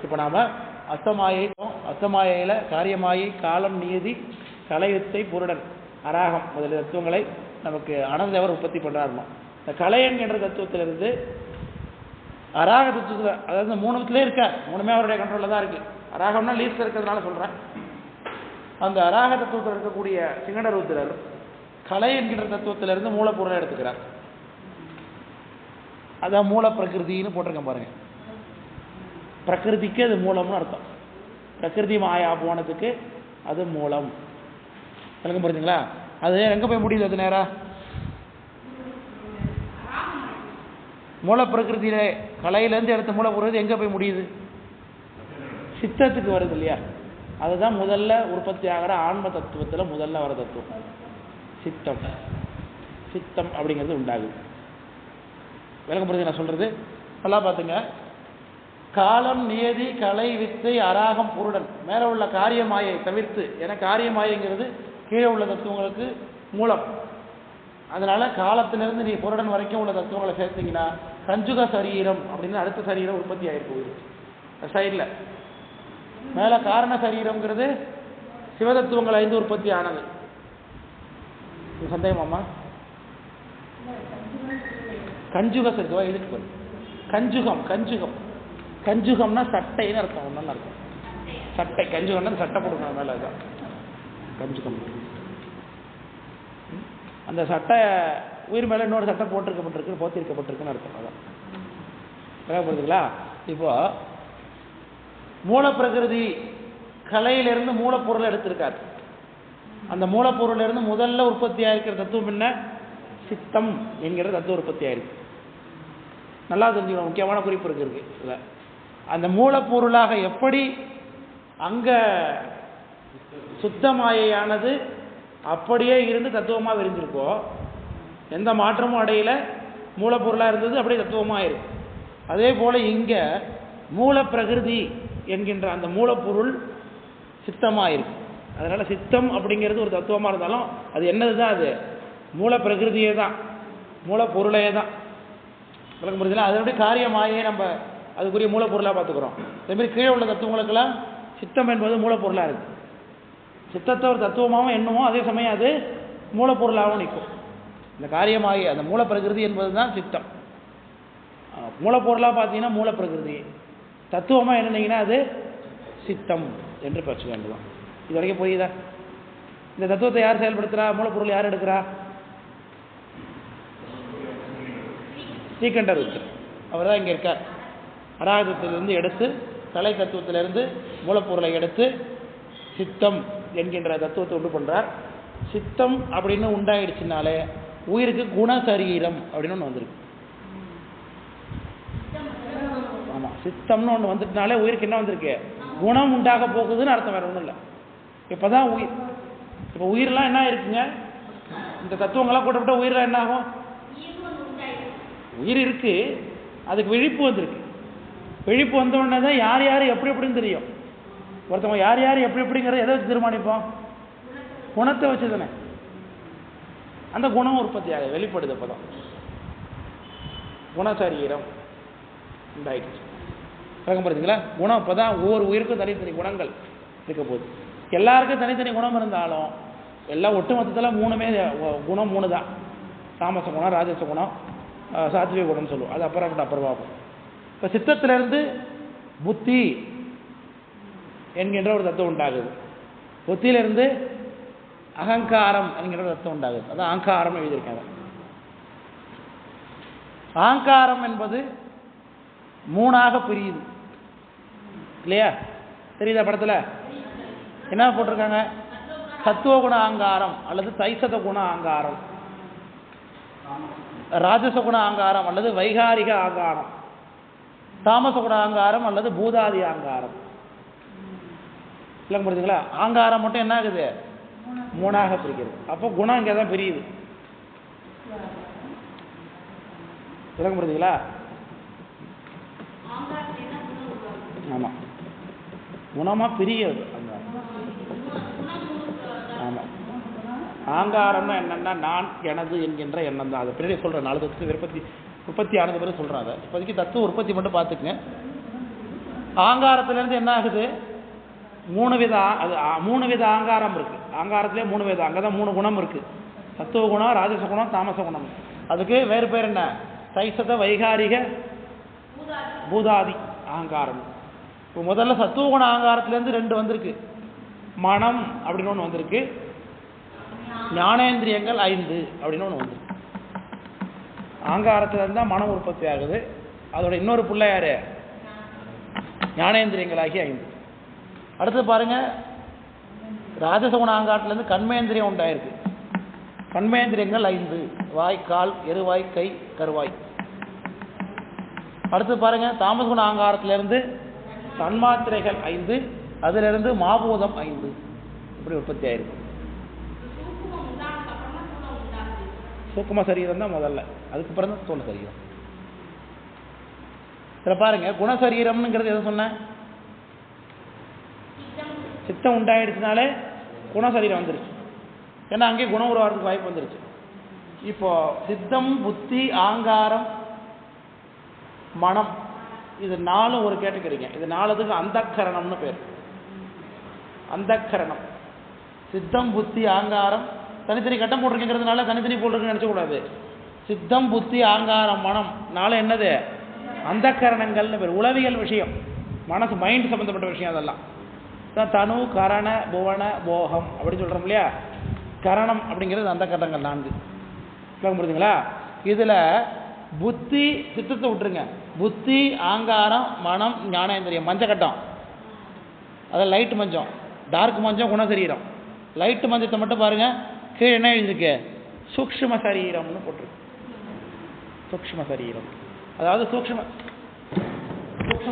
இப்போ நாம் அஸ்தமாயையில் காரியமாயை, காலம், நியதி, கலையுத்தை, புருடன், அராகம் முதலிய தத்துவங்களை நமக்கு அனந்தவர் உற்பத்தி பண்ணுறாருமா. இந்த கலையன் என்ற தத்துவத்திலிருந்து அராக தத்துவத்தில், அதாவது இந்த மூணுத்துலேயே இருக்கார், மூணுமே அவருடைய கண்ட்ரோலில் தான் இருக்குது. அராகம்னா லீஸ்ட் இருக்கிறதுனால சொல்கிறேன். அந்த அராக தத்துவத்தில் இருக்கக்கூடிய சிங்கடருத்திரர் கலை என்கின்ற தத்துவத்திலிருந்து மூலப்பொருளை எடுத்துக்கிறார். அதான் மூல பிரகிருதின்னு போட்டிருக்கேன் பாருங்க. பிரகிருதிக்கு அது மூலம்னு அர்த்தம். பிரகிருதி மாயா போனதுக்கு அது மூலம். எனக்கு புரியுதுங்களா? அது எங்கே போய் முடியுது? அது நேரா மூல பிரகிருதியில கலையிலேருந்து எடுத்த மூலப்பொருள் எங்கே போய் முடியுது? சித்தத்துக்கு வருது இல்லையா? அதுதான் முதல்ல உற்பத்தி ஆகிற ஆன்ம தத்துவத்தில் முதல்ல வர தத்துவம் சித்தம். சித்தம் அப்படிங்கிறது உண்டாகுது. விளக்கம் புரியுது நான் சொல்றது? நல்லா பார்த்துங்க. காலம், நியதி, கலை, வித்தை, அராகம், புருடன் மேலே உள்ள காரியமாயை தவிர்த்து, ஏன்னா காரியமாயங்கிறது கீழே உள்ள தத்துவங்களுக்கு மூலம். அதனால காலத்திலிருந்து நீ புருடன் வரைக்கும் உள்ள தத்துவங்களை சேர்த்தீங்கன்னா கஞ்சுக சரீரம் அப்படின்னு அடுத்த சரீரம் உற்பத்தி ஆகிருக்கு. சைடில் மேலே காரண சரீரம்ங்கிறது சிவதத்துவங்கள் 5 உற்பத்தி ஆனது. சந்தேகமாம்மா? கஞ்சுக சரீரம் இதுக்கு கஞ்சுகம். கஞ்சுகம்னா சட்டைன்னு அர்த்தம். ஒன்றுன்னு அர்த்தம் சட்டை. கஞ்சுகம்னா சட்டை போட்டுக்கணும் மேலே. அதுதான் கஞ்சுகம். அந்த சட்டை உயிர் மேலே இன்னொரு சட்டை போத்திருக்கப்பட்டிருக்குன்னு அர்த்தம். அதான் புரியுதுங்களா? இப்போ மூலப்பிரகிருதி கலையிலிருந்து மூலப்பொருளை எடுத்திருக்காரு. அந்த மூலப்பொருளிலிருந்து முதல்ல உற்பத்தி ஆகிருக்கிற தத்துவம் என்ன? சித்தம் என்கிற தத்துவ உற்பத்தி ஆயிருக்கு. நல்லா தெரிஞ்சுக்கணும், முக்கியமான குறிப்பு இருக்கு இல்லை. அந்த மூலப்பொருளாக எப்படி அங்க சுத்தமாயானது அப்படியே இருந்து தத்துவமாக விரிஞ்சிருக்கோ, எந்த மாற்றமும் அடையில, மூலப்பொருளாக இருந்தது அப்படியே தத்துவமாக இருக்கு. அதே போல இங்க மூல பிரகிருதி என்கின்ற அந்த மூலப்பொருள் சித்தமாக இருக்கு. அதனால சித்தம் அப்படிங்கிறது ஒரு தத்துவமாக இருந்தாலும் அது என்னது தான்? அது மூல பிரகிருதியே தான், மூலப்பொருளையே தான். விளக்க முடியுதுல? அதனுடைய காரியமாயே நம்ம அதுக்குரிய மூலப்பொருளாக பார்த்துக்கிறோம். அதேமாதிரி கீழே உள்ள தத்துவங்களுக்கெல்லாம் சித்தம் என்பது மூலப்பொருளாக இருக்குது. சித்தத்தை ஒரு தத்துவமாகவும் எண்ணுமோ அதே சமயம் அது மூலப்பொருளாகவும் நிற்கும். இந்த காரியமாகி அந்த மூல பிரகிருதி என்பது தான் சித்தம். மூலப்பொருளாக பார்த்தீங்கன்னா மூல பிரகிருதி, தத்துவமாக என்னன்னீங்கன்னா அது சித்தம் என்று பச்சு வேண்டுவோம். இது வரைக்கும் புரியுதா? இந்த தத்துவத்தை யார் செயல்படுத்துகிறா? மூலப்பொருள் யார் எடுக்கிறா? ஸ்ரீகண்டருத்தர். அவர் தான் இங்கே இருக்கார். அராகத்திலிருந்து எடுத்து, கலை தத்துவத்திலிருந்து மூலப்பொருளை எடுத்து சித்தம் என்கின்ற தத்துவத்தை உண்டு பண்ணுறார். சித்தம் அப்படின்னு உண்டாயிடுச்சுனாலே உயிருக்கு குணசரீரம் அப்படின்னு ஒன்று வந்திருக்கு. ஆமாம், சித்தம்னு ஒன்று வந்துட்டுனாலே உயிருக்கு என்ன வந்திருக்கு? குணம் உண்டாக போகுதுன்னு அர்த்தம். வேறு ஒன்றும் இல்லை. இப்போ தான் உயிர், இப்போ உயிரெலாம் என்ன இருக்குங்க? இந்த தத்துவங்கள்லாம் கூட்டப்பட்ட உயிரெலாம் என்ன ஆகும்? உயிர் இருக்கு, அதுக்கு விழிப்பு வந்திருக்கு. விழிப்பு வந்த உடனே தான் யார் யார் எப்படி எப்படின்னு தெரியும். ஒருத்தவங்க யார் யார் எப்படி எப்படிங்கிறத எதை வச்சு தீர்மானிப்போம்? குணத்தை வச்சு தானே. அந்த குணம் உற்பத்தி ஆகுது, வெளிப்படுது. அப்போதான் குணசரீரம் உண்டாயிடுச்சு. விளக்கம் பார்த்தீங்களா? குணம் அப்போ தான் ஒவ்வொரு உயிருக்கும் தனித்தனி குணங்கள் இருக்க போகுது. எல்லாருக்கும் தனித்தனி குணம் இருந்தாலும் எல்லாம் ஒட்டுமொத்தத்தில் மூணுமே குணம் மூணு தான். தாமச குணம், ராஜச குணம், சாத்விக குணம்னு சொல்லுவோம். அது அப்புறம் பார்ப்போம். இப்போ சித்தத்திலிருந்து புத்தி என்கின்ற ஒரு தத்துவம் உண்டாகுது. புத்தியிலிருந்து அகங்காரம் என்கின்ற ஒரு தத்துவம் உண்டாகுது. அதான் அகங்காரம் எழுதியிருக்காங்க. அகங்காரம் என்பது மூணாக பிரியுது இல்லையா? தெரியுதா படத்தில்? என்ன போட்டிருக்காங்க? சத்துவ குண அகங்காரம் அல்லது தைசத குண அகங்காரம், ராஜச குண அகங்காரம் அல்லது வைகாரிக அகங்காரம், தாமச குண அகங்காரம் அல்லது பூதாதி அகங்காரம். இல்லைங்க புரியுதுங்களா? அகங்காரம் மட்டும் என்ன ஆகுது? மூணாக பிரிக்கிறது. அப்போ குணம் இங்கே தான் பிரியுது. இல்லைங்க புரியுதுங்களா? ஆமாம், குணமாக பிரிகிறது. ஆமாம், அகங்காரம்னா என்னென்னா நான், எனது என்கின்ற எண்ணம் தான். அதை பின்னாடி சொல்கிறேன். 4 தத்துவ உற்பத்தி ஆனது பிறகு சொல்கிறேன். அதை இப்போதைக்கு தத்துவ உற்பத்தி மட்டும் பார்த்துக்குங்க. ஆங்காரத்திலேருந்து என்ன ஆகுது? மூணு வித ஆங்காரம் இருக்குது. ஆங்காரத்திலே 3 விதம். அங்கே தான் 3 குணம் இருக்குது. சத்துவ குணம், ராஜச குணம், தாமச குணம். அதுக்கு வேறு பேர் என்ன? தைசத வைகாரிக பூதாதி ஆங்காரம். இப்போ முதல்ல சத்துவ குண ஆங்காரத்திலேருந்து 2 வந்திருக்கு. மனம் அப்படின்னு ஒன்று வந்திருக்கு, ஞானேந்திரியங்கள் 5 அப்படின்னு ஒன்று வந்திருக்கு. ஆங்காரத்திலேருந்து தான் மனம் உற்பத்தி ஆகுது. அதோட இன்னொரு புள்ள யாரு? ஞானேந்திரியங்களாகி 5. அடுத்து பாருங்க, ராஜசகுண ஆங்காரத்திலேருந்து கண்மேந்திரியம் உண்டாயிருக்கு. கண்மேந்திரியங்கள் 5: வாய், கால், எருவாய், கை, கருவாய். அடுத்து பாருங்க, தாமசகுண ஆங்காரத்திலிருந்து தன்மாத்திரைகள் 5, அதிலிருந்து மாபூதம் 5 இப்படி உற்பத்தி ஆயிருக்கு. சூக்கும சரீரம் தான் முதல்ல, அதுக்கப்புறம் தான் ஸ்தூல சரீரம். இதில் பாருங்க, குணசரீரம்ங்கிறது எதை சொன்னேன்? சித்தம் உண்டாயிடுச்சுனாலே குணசரீரம் வந்துருச்சு. ஏன்னா அங்கே குணம் உருவாகிறதுக்கு வாய்ப்பு வந்துருச்சு. இப்போ சித்தம், புத்தி, ஆங்காரம், மனம், இது 4 ஒரு கேட்டுக்கிறீங்க. இது 4த்துக்கு அந்தக்கரணம்னு பேர். அந்தக்கரணம், சித்தம், புத்தி, ஆங்காரம் தனித்தனி கட்டம் போட்டிருக்கேங்கிறதுனால தனித்தனி போட்டிருக்குன்னு நினச்சக்கூடாது. சித்தம், புத்தி, ஆங்காரம், மனம் 4 என்னது? அந்தக்கரணங்கள்னு பேர். உளவியல் விஷயம், மனசு, மைண்ட் சம்மந்தப்பட்ட விஷயம். அதெல்லாம் தான் தனு, கரண, புவன, போகம் அப்படின்னு சொல்கிறோம் இல்லையா? கரணம் அப்படிங்கிறது அந்த கட்டங்கள் 4. புரியுதுங்களா? இதில் புத்தி, சித்தத்தை விட்டுருங்க. புத்தி, ஆங்காரம், மனம், ஞானேந்திரியம் மஞ்சக்கட்டம். அதில் லைட் மஞ்சம், டார்க் மஞ்சம் குணசரீரம். லைட்டு மஞ்சத்தை மட்டும் பாருங்கள், கீழே என்ன எழுதிருக்கு? சூக்ஷ்ம சரீரம்னு போட்டிருக்கு. சூக்ஷ்ம சரீரம், அதாவது சூக்ஷ்ம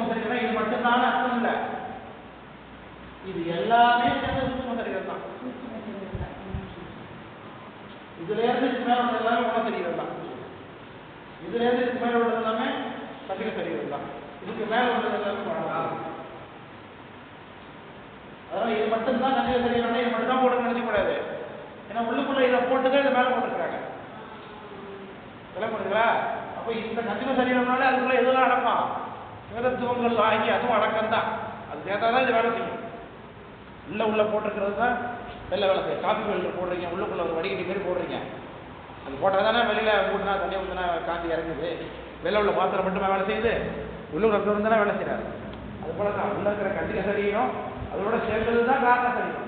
சரீரம் இது மட்டும்தான் அர்த்தம் இல்லை. இது எல்லாமே சேர்ந்த சூக்ஷ்ம சரீரம் தான். இதுலேருந்து இதுக்கு மேலே உள்ளது எல்லாமே குண சரீரம் தான். இதுலேருந்து இதுக்கு மேலே உள்ளது எல்லாமே சதிக சரீரம் தான். இதுக்கு மேலே உள்ளது எல்லாமே குணம். அதனால் இது மட்டும்தான் சதிக சரீரம். இது மட்டும் தான் போட்டு நினைச்சக்கூடாது. ஏன்னா உள்ளுக்குள்ள இதை போட்டுதான் இதை மேலே போட்டுருக்காங்க. விளங்குறீங்களா? அப்போ இந்த சதிக சரீரம்னாலே அதுக்குள்ள எதுவும் அடக்கம், வேதத்துவங்கள் வாங்கி அதுவும் அடக்கம் தான். அது சேர்த்தா தான் இது வேலை செய்யும். உள்ள போட்டிருக்கிறது தான் வெள்ளை வேலை செய்யும். காஃபி வெளியில் போடுறீங்க, உள்ளுக்குள்ள ஒரு வடிகட்டி மாரி போடுறீங்க. அது போட்டால் தானே வெளியில் ஊட்டினா தண்ணி ஊற்றினா காந்தி இறங்குது. வெளில உள்ள பாத்திரம் மட்டுமே வேலை செய்யுது, உள்ளுக்குள்ள தானே வேலை செய்கிறாரு. அது போல தான் உள்ள இருக்கிற கட்டிக சரீரம் அதோட சேர்ந்தது தான் காரண சரீரம்.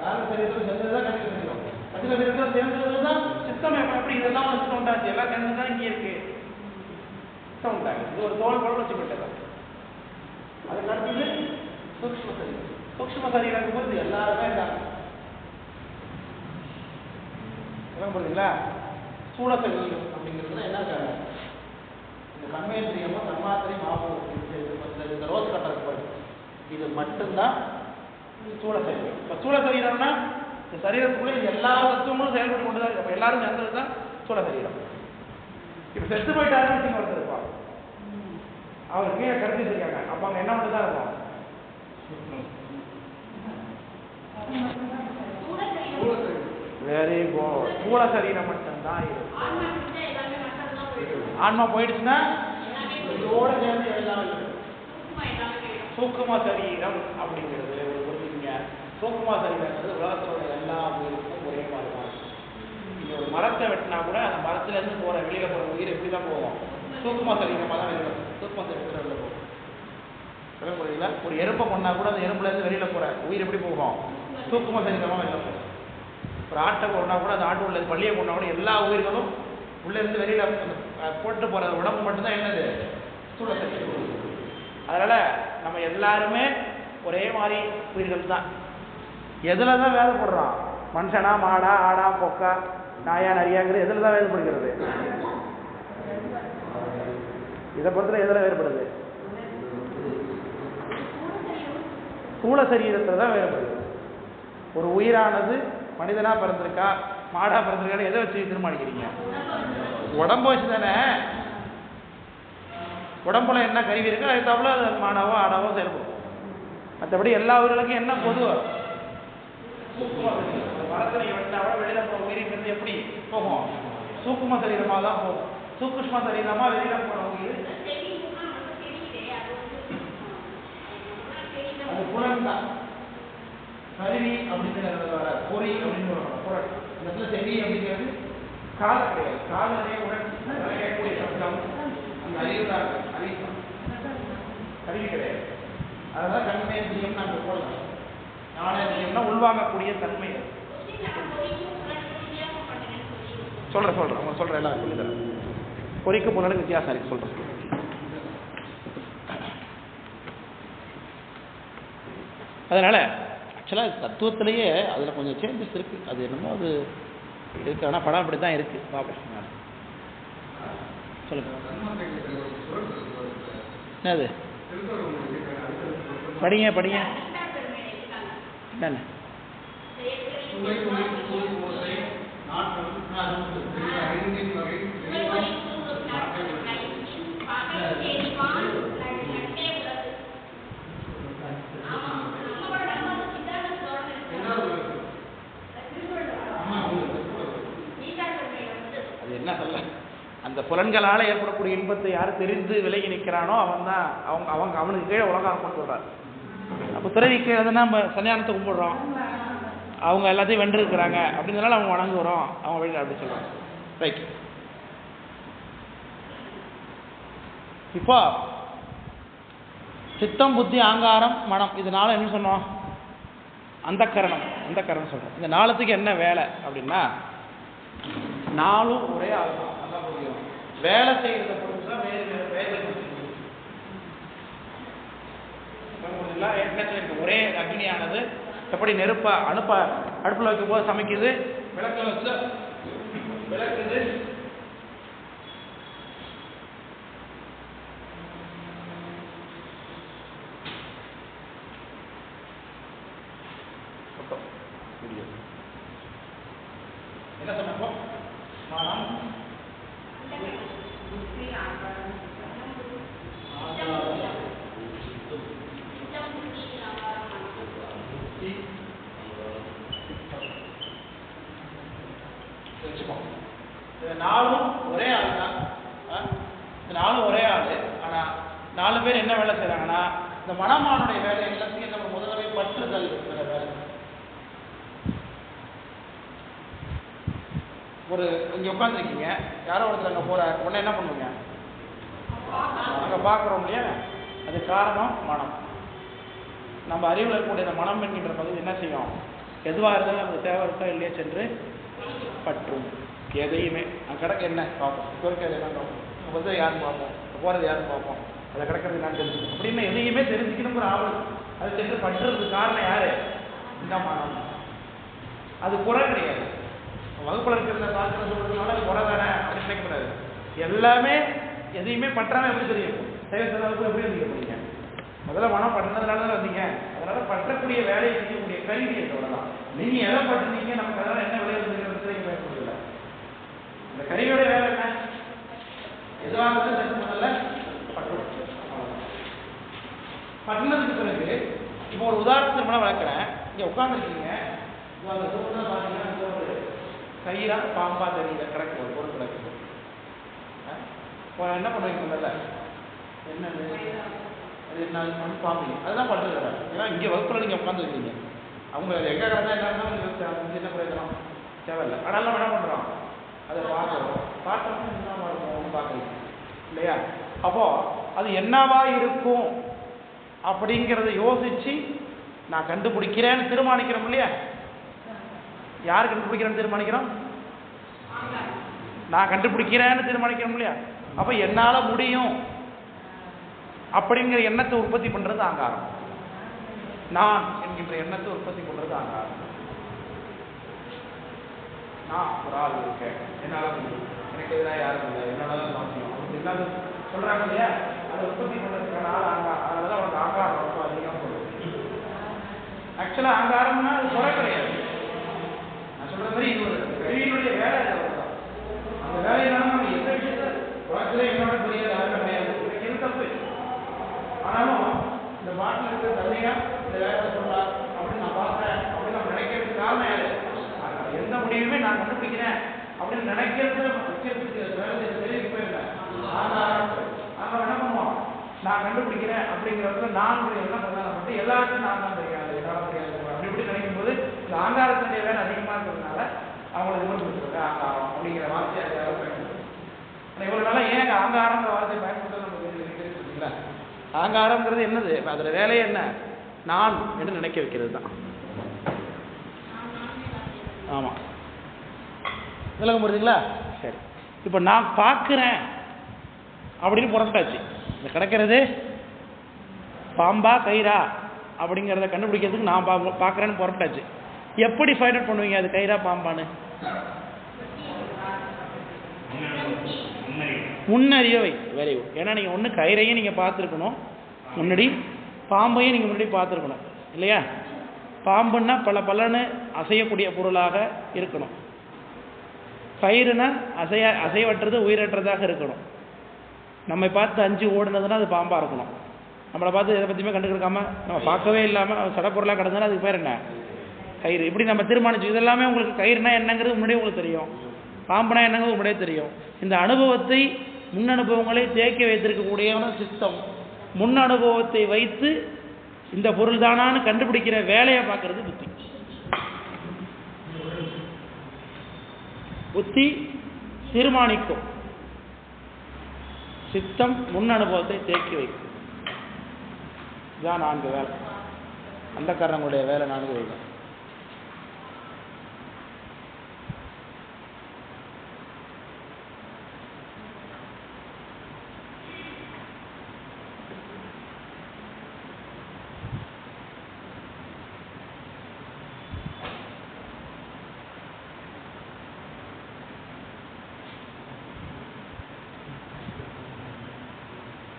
காரண சரீரத்தில் சேர்ந்தது தான் கட்டிக சரீரம். கட்டிக சரீரத்தில் சேர்ந்தது தான் சிஸ்டம். எப்படி இதெல்லாம் ஒரு சிஸ்டம் உண்டாச்சு, எல்லாம் சேர்ந்து தான் இங்கே இருக்கு. சிஸ்டம் உண்டாங்க. இது ஒரு தோல் போல வச்சு போயிட்டது. அதுக்கு அடுத்தது சூக்ஷ்ம சரீரம். சூக்ஷ்ம சரீரம் போது எல்லாருமே இருக்காங்க. புரியுதுங்களா? ஸ்தூல சரீரம் அப்படிங்கிறது என்ன இருக்காங்க? இந்த கண்மேந்திரியமும் தன்மாத்திரையும் இந்த ரோஸ் கட்டருக்கு போயிடும். இது மட்டும்தான் ஸ்தூல சரீரம். இப்போ ஸ்தூல சரீரம்னா இந்த சரீரத்துக்குள்ளே எல்லா தத்துவங்களும் செயல்பட்டு கொண்டு தான் இருக்கும். எல்லாரும் சேர்ந்தது தான் ஸ்தூல சரீரம். இப்போ செத்து போயிட்டாருன்னு வச்சுங்க, ஒருத்தர் இருப்பான், அவர் கீழே கருதி செய்யாங்க. அப்போ அங்கே என்ன மட்டும் தான் இருக்கும்? Very good. ஸ்தூல சரீரம் மட்டும்தான் இருக்கும். ஆன்மா போயிடுச்சுன்னா இதோட சேர்ந்து எல்லாம் சூக்கும சரீரம் அப்படிங்கிறது ஒரு புரிஞ்சுக்கீங்க. சூக்கும சரீரங்கிறது உலகத்தோட எல்லா உயிருக்கும் ஒரே மாதிரி தான். நீங்கள் ஒரு மரத்தை வெட்டினா கூட அந்த மரத்துலேருந்து போகிற வெளியில் போகிற உயிர் எப்படி தான் போகும்? சூக்கும சரீரமாக தான் வெளியில் போகும். சூக்கும சரீரத்தில் வெளியில் போகும். புரியுதுங்களா? ஒரு எறும்பை கொண்டா கூட அந்த எறும்புலேருந்து வெளியில் போகிற உயிர் எப்படி போகும்? சூக்கும சரீரமாக வெளியில் போகும். ஒரு ஆட்டை கொண்டா கூட அந்த ஆட்டு உள்ள பள்ளியை கொண்டா கூட எல்லா உயிர்களும் உள்ளேருந்து வெளியில் போட்டு போகிற உடம்பு மட்டும்தான் என்னது? ஸ்தூல சரீரம். அதனால் நம்ம எல்லாருமே ஒரே மாதிரி உயிர்கள் தான். எதில் தான் வேதப்படுறோம்? மனுஷனா, மாடா, ஆடா, பொக்கா, நாயா, நரியாங்கிறது எதில் தான் வேறுபடுகிறது? இதை பொறுத்தவரை எதில் வேறுபடுது? ஸ்தூல சரீரத்தில் தான் வேறுபடுது. ஒரு உயிரானது மனிதனாக பிறந்திருக்கா, மாடாக பிறந்திருக்கான்னு எதை வச்சு தீர்மானிக்கிறீங்க? உடம்பு வச்சு தானே. உடம்புல என்ன கருவி இருக்கோ அது தவிர அது மாடாவோ ஆடாவோ செயல்படும். மற்றபடி எல்லா உயிர்களுக்கும் என்ன பொதுவா மரத்தினை வெட்டினாவோட வெளியில் போகிற உயிரிங்கிறது எப்படி போகும்? சூக்கும சரீரமாக தான் போகும். சூக்குஷ்ம சரீரமாக வெளியில் போகிற உயிர் தான். கருவி அப்படிங்கிறது வர பொறி அப்படின்னு ஒரு பொருள். இந்த இடத்துல செவி அப்படிங்கிறது கால கிடையாது. காலனைய உடன் அடையக்கூடிய சப்தம் அந்த அறிவு தான் இருக்கு. அறிவு கருவி கிடையாது. அதனால கண்மேந்திரியம் நாங்கள் போடலாம். ஞானேந்திரியம்னா உள்வாங்கக்கூடிய தன்மை. சொல்றேன் அவங்க சொல்றேன் எல்லாம் சொல்லி தரேன். பொறிக்கு புலனுக்கு வித்தியாசம் இருக்கு சொல்றேன். அதனால ஆக்சுவலாக தத்துவத்திலேயே அதில் கொஞ்சம் சேஞ்சஸ் இருக்கு. அது என்னமோ அது இருக்கு. ஆனால் படம் அப்படி தான் இருக்கு. பார்ப்பேன் சொல்லுங்க. என்னது படிங்க என்னென்ன அது என்ன சொல்ல, அந்த புலன்களால் ஏற்படக்கூடிய இன்பத்தை யார் தெரிந்து விலகி நிற்கிறானோ அவன் தான் அவனுக்கு கீழே உலகம் கொண்டு வர்றார். அப்போ துறவிக்கு எதுனா நம்ம சன்னியானத்தை கும்பிடுறோம், அவங்க எல்லாத்தையும் வென்றிருக்கிறாங்க அப்படிங்கிறனால அவங்க வணங்குறோம், அவங்க வழியில் அப்படி சொல்கிறாங்க. ரைட். இப்போ சித்தம் புத்தி அகங்காரம் மனம் இது நாளும் என்ன சொன்னோம்? அந்தக்கரணம் சொல்கிறோம். இந்த நாளத்துக்கு என்ன வேலை அப்படின்னா, நாளும் ஒரே ஆள் தான். அதான் புரியும். வேலை செய்கிறத பொறுத்து தான் வேறு வேலை ஒரே அக்னியானது எப்படி அடுப்பில் வைக்கும் போது சமைக்குது, விளக்கில் வச்சு விளக்குது, என்ன சொன்னப்போ மனம் நாளும் ஒரே ஆள் தான். நாளும் ஒரே ஆள். ஆனால் 4 பேர் என்ன வேலை செய்கிறாங்கன்னா, இந்த மனமானுடைய வேலை எல்லாத்தையும் நம்ம முதல்ல பற்றுதல் வேலை. ஒரு இங்கே உட்காந்துருக்கீங்க, யாரோ ஒருத்தர் அங்கே போகிற உடனே என்ன பண்ணுவீங்க? அங்கே பார்க்குறோம் இல்லையா? அது காரணம் மனம். நம்ம அறிவில் இருக்கக்கூடிய இந்த மனம் என்கின்ற பகுதி என்ன செய்யும்? எதுவாக இருந்தாலும் நமக்கு தேவை இருக்கா இல்லையா சென்று பற்றும். எதையுமே அங்கே கிடக்க என்ன பார்ப்போம், இப்போ இருக்கிறது என்ன பார்ப்போம், வந்து யாருன்னு பார்ப்போம், போகிறது யாருன்னு பார்ப்போம், அதை கிடக்கிறது என்னன்னு தெரிஞ்சுக்கணும். அப்படின்னு எதையுமே தெரிஞ்சுக்கணுங்கிற ஆவல். அது சென்று பற்றுறதுக்கு காரணம் யார்? இந்த மனம். அது குறை கிடையாது. வகுப்பில் இருக்கிறத பார்க்கறது சொல்றதுனால அது குறை தானே அப்படின்னு நினைக்கக்கூடாது. எல்லாமே எதையுமே பற்றாம எப்படி தெரியும்? சைவ வகுப்பு எப்படி இருந்தீங்க போறீங்க? முதல்ல மனம் பற்றினதுனால தான் வந்தீங்க. அதனால பற்றக்கூடிய வேலையை செய்யக்கூடிய கல்வி அவ்வளோதான். நீங்க எதை பற்றினீங்க, நமக்கு அதனால என்ன விளையாடுறது நீங்க பயன்படுத்தல. இந்த கருவியோட வேலை என்ன? எதுவாக இருந்தாலும் முதல்ல பட்டினதுக்கு பிறகு இப்போ ஒரு உதாரணத்துக்கு மேலே வளர்க்குறேன். இங்கே உட்காந்துருக்கீங்க, அந்த சூழ்நிலை பார்த்தீங்கன்னா ஒரு கயிறா பாம்பா தெரியல, கிடக்கு ஒரு பொருள் கிடக்குது. என்ன பண்ணுறீங்க முதல்ல? என்னது அது என்ன? மண் பாம்பு. அதுதான் பண்ணுறது. ஏன்னா இங்கே வகுப்பில் நீங்கள் உட்காந்துருக்கீங்க, அவங்க எங்கே கிடந்தா என்னன்னா என்ன பிரயோஜனம் தேவையில்லை. ஆனால் என்ன பண்ணுறோம்? அதை பார்க்குறோம். பார்த்தோம்னா என்ன ஒன்று பார்க்குறீங்க இல்லையா? அப்போது அது என்னவா இருக்கும் அப்படிங்கிறத யோசித்து நான் கண்டுபிடிக்கிறேன்னு தீர்மானிக்கிறோம் இல்லையா? யார் கண்டுபிடிக்கிறேன்னு தீர்மானிக்கிறோம்? நான் கண்டுபிடிக்கிறேன்னு தீர்மானிக்கிறோம் இல்லையா? அப்போ என்னால் முடியும் அப்படிங்கிற எண்ணத்தை உற்பத்தி பண்ணுறது அகங்காரம். நான் என்கின்ற எண்ணத்தை உற்பத்தி பண்ணுறது அகங்காரம். நான் ஒரு ஆள் இருக்கேன், என்னால் முடியும், எனக்கு எதிராக யாரும் இல்லை, என்னால் தான் சாத்தியம் அப்படி இல்லாத சொல்கிறாங்க இல்லையா? அதை உற்பத்தி பண்ணுறதுக்கான ஆள் அதனால தான் அவனுக்கு அகங்காரம் ரொம்ப அதிகமாக சொல்லுது. ஆக்சுவலாக அகங்காரம்னா அது குறை கிடையாது. நான் சொல்கிற மாதிரி இது ஒரு கல்வியினுடைய வேலை. அந்த வேலையினால நம்ம எந்த விஷயத்த உலகத்தில் என்னோட பெரிய யாருமே கிடையாது, எனக்கு எது தப்பு. ஆனாலும் இந்த பாட்டில் இருக்கிற தந்தையா இந்த வேலை சொல்லலாம் அப்படின்னு நான் பார்க்குறேன் அப்படின்னு நம்ம நினைக்கிறதுக்கு காரணம் யாரு? எந்த முடிவுமே நான் கண்டுபிடிக்கிறேன் அப்படின்னு நினைக்கிறது வைக்கிறதுக்கு வேலை தெரிவிக்க போயிருந்தேன். ஆனால் என்ன பண்ணுவோம்? நான் கண்டுபிடிக்கிறேன் அப்படிங்கிறதுல நான் என்ன பண்ணலாம் மட்டும் எல்லாருக்கும் நான் தான் தெரியும். ஆங்காரத்தினுடைய வேலை அதிகமாக இருக்கிறதுனால அவங்களை விமர்சிச்சிருக்க ஆங்காரம் அப்படிங்கிற வார்த்தையை அதுக்காக பயன்படுத்தும். இவ்வளோ நாளாக ஏன் ஆங்காரங்கிற வார்த்தையை பயன்படுத்த நமக்கு தெரிஞ்சுங்களா? ஆங்காரங்கிறது என்னது? அதில் வேலையே என்ன? நான் என்று நினைக்க வைக்கிறது தான். ஆமாம், விளக்கம் புரியுதுங்களா? சரி, இப்போ நான் பார்க்குறேன் அப்படின்னு புறப்பட்டாச்சு. இந்த கிடக்கிறது பாம்பா கயிறா அப்படிங்கிறத கண்டுபிடிக்கிறதுக்கு நான் பார்க்குறேன்னு புறப்பட்டாச்சு. எப்படி ஃபைண்ட் அவுட் பண்ணுவீங்க அது கயிறா பாம்பான்னு? முன்னறியவை. Very good. ஏன்னா நீங்கள் ஒன்று கயிறையும் நீங்கள் பார்த்துருக்கணும் முன்னாடி, பாம்பையும் நீங்கள் முன்னாடி பார்த்துருக்கணும் இல்லையா? பாம்புன்னா பலன்னு அசையக்கூடிய பொருளாக இருக்கணும். கயிறுனா அசைவற்றது உயிரற்றதாக இருக்கணும். நம்மை பார்த்து அஞ்சு ஓடுனதுன்னா அது பாம்பாக இருக்கணும். நம்மளை பார்த்து எதை பற்றியுமே கண்டுக்கிடாம நம்ம பார்க்கவே இல்லாமல் சடப்பொருளாக கிடந்ததுன்னா அதுக்கு பேர் என்ன? கயிறு. இப்படி நம்ம தீர்மானிச்சு இதெல்லாமே உங்களுக்கு கயிறுனா என்னங்கிறது முன்னாடியே உங்களுக்கு தெரியும், பாம்புனா என்னங்கிறது முன்னாடியே தெரியும். இந்த அனுபவத்தை முன் அனுபவங்களை தேக்கி வைத்திருக்கக்கூடிய சிஸ்டம் முன் அனுபவத்தை வைத்து இந்த பொருள் தானான்னு கண்டுபிடிக்கிற வேலையை பார்க்கறது புத்தி. புத்தி தீர்மானிக்கும், சித்தம் முன் அனுபவத்தை தேக்கி வைக்கும். இதான் 4 வேலை. அந்த காரணங்களுடைய வேலை 4 வேலை.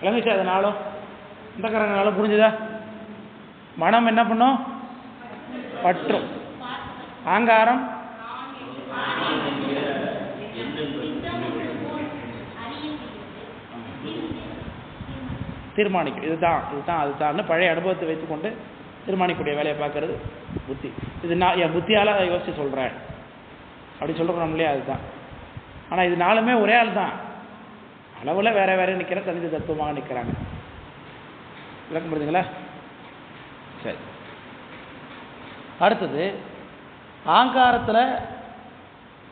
விளங்குச்சா? அதனாலும் இந்த காரணங்களால புரிஞ்சுதா? மனம் என்ன பண்ணும்? பற்றும். ஆங்காரம் தீர்மானிக்கும். இதுதான் அதுதான் பழைய அனுபவத்தை வைத்துக்கொண்டு தீர்மானிக்கக்கூடிய வேலையை பார்க்கறது புத்தி. இது நான் என் புத்தியால் அதை யோசிச்சு சொல்கிறேன் அப்படி சொல்கிறோம் இல்லையா? அதுதான். ஆனால் இது 4மே ஒரே ஆள் தான், அளவில் வேற வேற நிற்கிற தனித்த தத்துவமாக நிற்கிறாங்க. விளக்கம் புரியுதுங்களா? சரி, அடுத்தது ஆங்காரத்தில்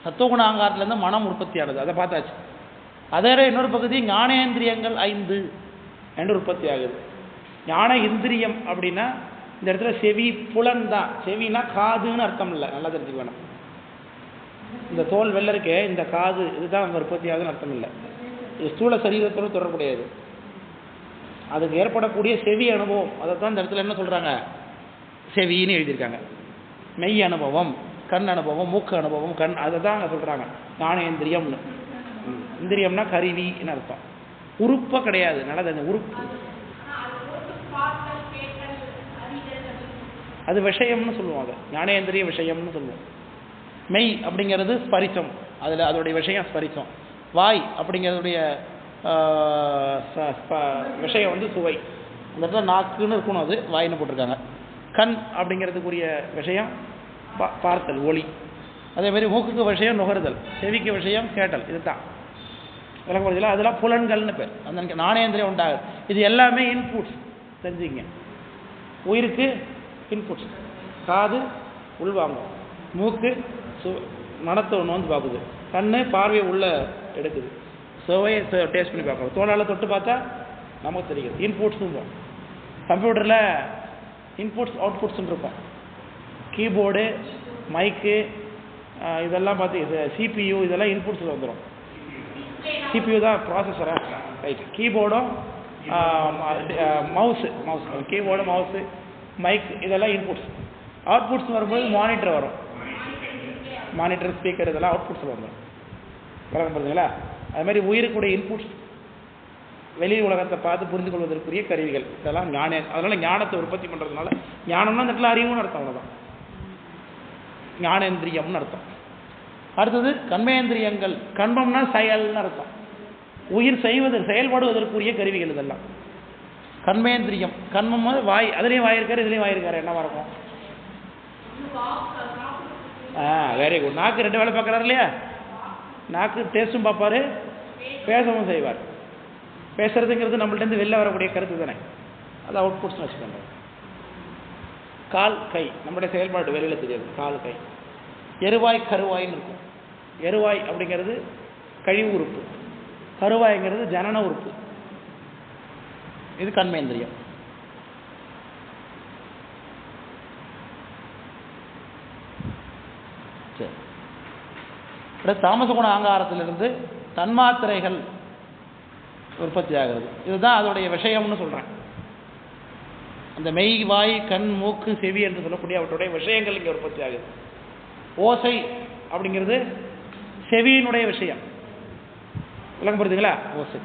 சத்துவகுண ஆங்காரத்துலேருந்து மனம் உற்பத்தி ஆகுது, அதை பார்த்தாச்சு. அதோட இன்னொரு பகுதி ஞானேந்திரியங்கள் 5 என்று உற்பத்தி ஆகுது. ஞான இந்திரியம் அப்படின்னா இந்த இடத்துல செவி புலன் தான். செவினா காதுன்னு அர்த்தம் இல்லை, நல்லா தெரிஞ்சுக்க வேணும். இந்த தோல் வெள்ளை இருக்கே, இந்த காது இதுதான் அங்கே உற்பத்தி ஆகுதுன்னு அர்த்தம் இல்லை. இது ஸ்தூல சரீரத்தோடு தொடர்புடையது. அதுக்கு ஏற்படக்கூடிய செவி அனுபவம், அதை தான் இந்த இடத்துல என்ன சொல்கிறாங்க? செவின்னு எழுதியிருக்காங்க. மெய் அனுபவம், கண் அனுபவம், மூக்கு அனுபவம், கண், அதை தான் அங்கே சொல்கிறாங்க ஞானேந்திரியம்னு. இந்திரியம்னா கருவின்னு அர்த்தம், உறுப்பை கிடையாது. நல்லது, அந்த உறுப்பு அது விஷயம்னு சொல்லுவோம். அதை ஞானேந்திரிய விஷயம்னு சொல்லுவோம். மெய் அப்படிங்கிறது ஸ்பரிசம், அதில் அதோடைய விஷயம் ஸ்பரிசம். வாய் அப்படிங்கிறதுடைய விஷயம் வந்து சுவை. அந்த இடத்துல நாக்குன்னு இருக்கணும், அது வாயின்னு போட்டிருக்காங்க. கண் அப்படிங்கிறதுக்குரிய விஷயம் பார்த்தல், ஒளி. அதேமாதிரி மூக்குக்கு விஷயம் நுகர்தல், செவிக்கு விஷயம் கேட்டல். இதுதான் விளக்கம் புரியுதுல? அதெல்லாம் புலன்கள்னு பேர். அந்த ஞானேந்திரியம் உண்டாகுது. இது எல்லாமே இன்புட்ஸ், தெரிஞ்சுங்க. உயிருக்கு இன்புட்ஸ், காது உள்வாங்கும், மூக்கு மனத்தை ஒன்று வந்து பார்க்குது, கண்ணு பார்வையை உள்ள எடுக்குது, சுவையை டேஸ்ட் பண்ணி பார்க்கணும், தோளால் தொட்டு பார்த்தா நமக்கு தெரியுது. இன்புட்ஸும் கம்ப்யூட்டரில் இன்புட்ஸ் அவுட்புட்ஸ்ன்னு இருக்கும். கீபோர்டு, மைக்கு, இதெல்லாம் பார்த்து இது சிபியு, இதெல்லாம் இன்புட்ஸில் வந்துடும். சிபியு தான் ப்ராசஸரா, ரைட். கீபோர்டும் மவுஸு, கீபோர்டு, மவுஸு, மைக், இதெல்லாம் இன்புட்ஸ். அவுட்புட்ஸ் வரும்போது மானிட்டர் வரும், மானிட்டர், ஸ்பீக்கர், இதெல்லாம் அவுட்புட்ஸில் வந்துடும். விளக்கம் புரியுதுங்களா? அது மாதிரி உயிருக்குடைய இன்புட்ஸ், வெளி உலகத்தை பார்த்து புரிந்து கொள்வதற்குரிய கருவிகள், இதெல்லாம் அதனால் ஞானத்தை உற்பத்தி பண்ணுறதுனால ஞானம்னா அந்த இடத்துல அறிவுன்னு அர்த்தம், அவ்வளோதான். ஞானேந்திரியம்னு அர்த்தம். அடுத்தது கண்மேந்திரியங்கள், கண்மம்னா செயல்னு அர்த்தம். உயிர் செயல்படுவதற்குரிய கருவிகள் இதெல்லாம். கண்மேந்திரியம், கண்மம் வாய், அதுலேயும் வாய் இருக்காரு, இதுலேயும் வாய் இருக்காரு, என்னவா இருக்கும்? Very good. நாக்கு 2 வேலை பார்க்குறாரு இல்லையா? நாக்கு டேஸ்ட்டும் பார்ப்பாரு, பேசவும் செய்வார். பேசுறதுங்கிறது நம்மள்டேருந்து வெளில வரக்கூடிய கருத்து தானே, அது அவுட்புட்ஸ்னு வச்சுக்கோங்க. கால் கை நம்முடைய செயல்பாடு வெளியில் தெரியாது. கால் கை. எருவாய் கருவாயின்னு இருக்கும். எருவாய் அப்படிங்கிறது கழிவு உறுப்பு, கருவாய்ங்கிறது ஜனன உறுப்பு. இது கண்மேந்திரியம். சரி, தாமச குண ஆங்காரத்திலிருந்து தன்மாத்திரைகள் உற்பத்தி ஆகிறது. இதுதான் அதோடைய விஷயம்னு சொல்கிறேன். அந்த மெய், வாய், கண், மூக்கு, செவி என்று சொல்லக்கூடிய அவற்றுடைய விஷயங்கள் இங்கே உற்பத்தி ஆகுது. ஓசை அப்படிங்கிறது செவியினுடைய விஷயம். விளக்கம் புரியுதுங்களா? ஓசை.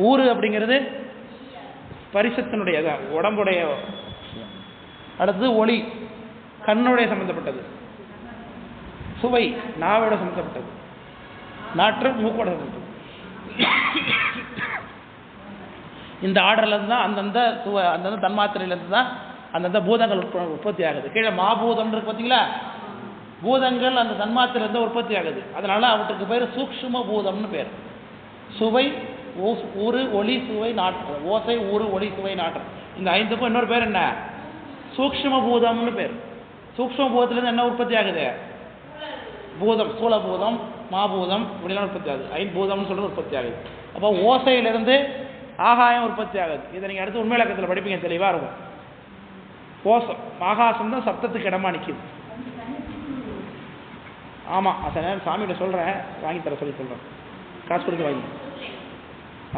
ஊறு அப்படிங்கிறது பரிசத்தினுடைய உடம்புடைய விஷயம். அடுத்தது ஒளி, கண்ணுடைய சம்பந்தப்பட்டது. சுவை, நாவோட சம்பந்தப்பட்டது. நாற்று, மூக்கோட சம்பந்தப்பட்டது. இந்த ஆர்டர்லேருந்து தான் அந்தந்த அந்தந்த தன்மாத்திரையிலேருந்து தான் அந்தந்த பூதங்கள் உற்பத்தி ஆகுது. கீழே மாபூதம் இருக்கு பார்த்தீங்களா? பூதங்கள் அந்த தன்மாத்திரையிலேருந்து உற்பத்தி ஆகுது. அதனால அவற்றுக்கு பேர் சூக்ஷ்ம பூதம்னு பேர். சுவை, ஊறு, ஒளி, சுவை, நாற்று. ஓசை, ஊறு, ஒளி, சுவை, நாற்று. இந்த 5க்கும் இன்னொரு பேர் என்ன? சூக்ஷ்ம பூதம்னு பேர். சூக்ஷ்ம பூதத்திலேருந்து என்ன உற்பத்தி ஆகுது? பூதம், ஸ்தூலபூதம், மாபூதம் இப்படிலாம் உற்பத்தி ஆகுது. 5 பூதம்னு சொல்லிட்டு உற்பத்தி ஆகுது. அப்போ ஓசையிலிருந்து ஆகாயம் உற்பத்தி ஆகுது. இதை நீங்கள் அடுத்து உண்மை இலக்கத்தில் படிப்பீங்க, தெளிவாக இருக்கும். ஓசம், ஆகாசம் தான் சப்தத்துக்கு இடமா நிற்கிது. ஆமாம், சில நேரம் சாமிகிட்ட சொல்கிறேன், வாங்கி தர சொல்லி சொல்கிறேன், காசு கொடுத்து வாங்கி.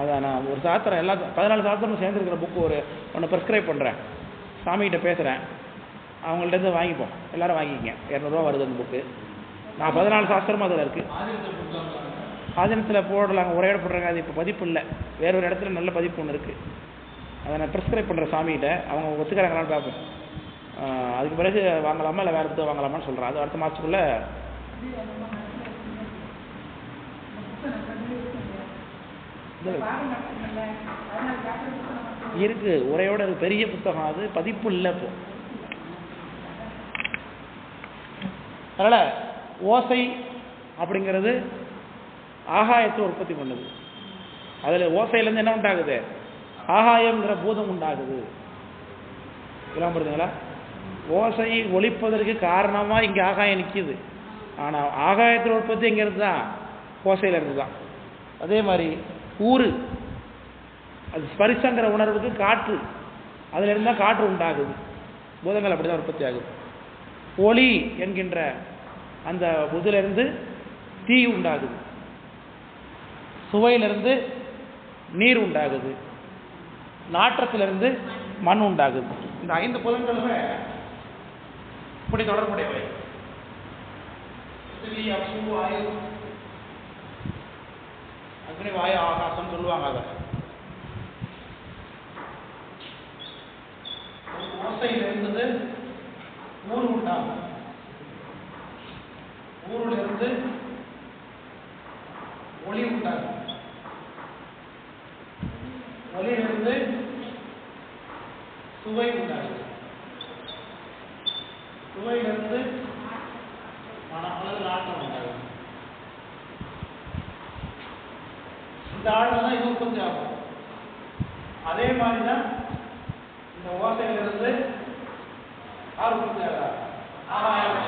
அதான் நான் ஒரு சாஸ்திரம் எல்லா 14 சாஸ்திரமும் சேர்ந்துருக்கிற புக்கு ஒன்று ப்ரிஸ்கிரைப் பண்ணுறேன். சாமிகிட்ட பேசுகிறேன், அவங்கள்ட்ட வாங்கிப்போம். எல்லோரும் வாங்கிக்கங்க. 200 வருது அந்த புக்கு. நான் 14 சாஸ்திரமும் அதில் இருக்குது. ஆதீனத்தில் போடலாங்க, ஒரே இடம் போடுறாங்க. அது இப்போ பதிப்பு இல்லை, வேற ஒரு இடத்துல நல்ல பதிப்பு ஒன்று இருக்குது. அதை நான் ப்ரிஸ்கிரைப் பண்ணுறேன் சாமிகிட்ட. அவங்க ஒத்துக்கிறாங்களான்னு பார்ப்போம். அதுக்கு பிறகு வாங்கலாமா இல்லை வேறு இடத்துல வாங்கலாமான்னு சொல்கிறேன். அது அடுத்த மாதத்துக்குள்ளே இருக்குது. உரையோட பெரிய புத்தகம், அது பதிப்பு இல்லை இப்போ. அதனால் ஓசை அப்படிங்கிறது ஆகாயத்தை உற்பத்தி பண்ணுது. அதில் ஓசையிலேருந்து என்ன உண்டாகுது? ஆகாயங்கிற பூதம் உண்டாகுது. இதெல்லாம் புரியுதுங்களா? ஓசை ஒலிப்பதற்கு காரணமாக இங்கே ஆகாயம் நிற்கிது. ஆனால் ஆகாயத்தில் உற்பத்தி எங்கேருந்து தான்? ஓசையிலேருந்து தான். அதே மாதிரி ஊறு, அது ஸ்பரிசங்கிற உணர்வுக்கு காற்று, அதிலிருந்து தான் காற்று உண்டாகுது. பூதங்கள் அப்படி தான் உற்பத்தி ஆகுது. ஒளி என்கின்ற அந்த இதிலிருந்து தீ உண்டாகுது. சுவையிலிருந்து நீர் உண்டாகுது. நாற்றத்திலிருந்து மண் உண்டாகுது. இந்த 5 புலன்களுமே இப்படி தொடர்புடையவை. அக்னி, வாயு, ஆகாசம் சொல்லுவாங்க. அதை ஓசையில் இருந்தது ஊறு உண்டாகும். ஊரிலிருந்து ஒளி உண்டாகும். ஒளியிலிருந்து சுவை உண்டாகுது. சுவையிலிருந்து மனம் அல்லது நாட்டம் உண்டாகுது. இந்த ஆழ்வு தான் இது உற்பத்தி ஆகும். அதே மாதிரி தான் இந்த ஓசையிலிருந்து யார் உற்பத்தி ஆகிறார்? ஆகாயம்.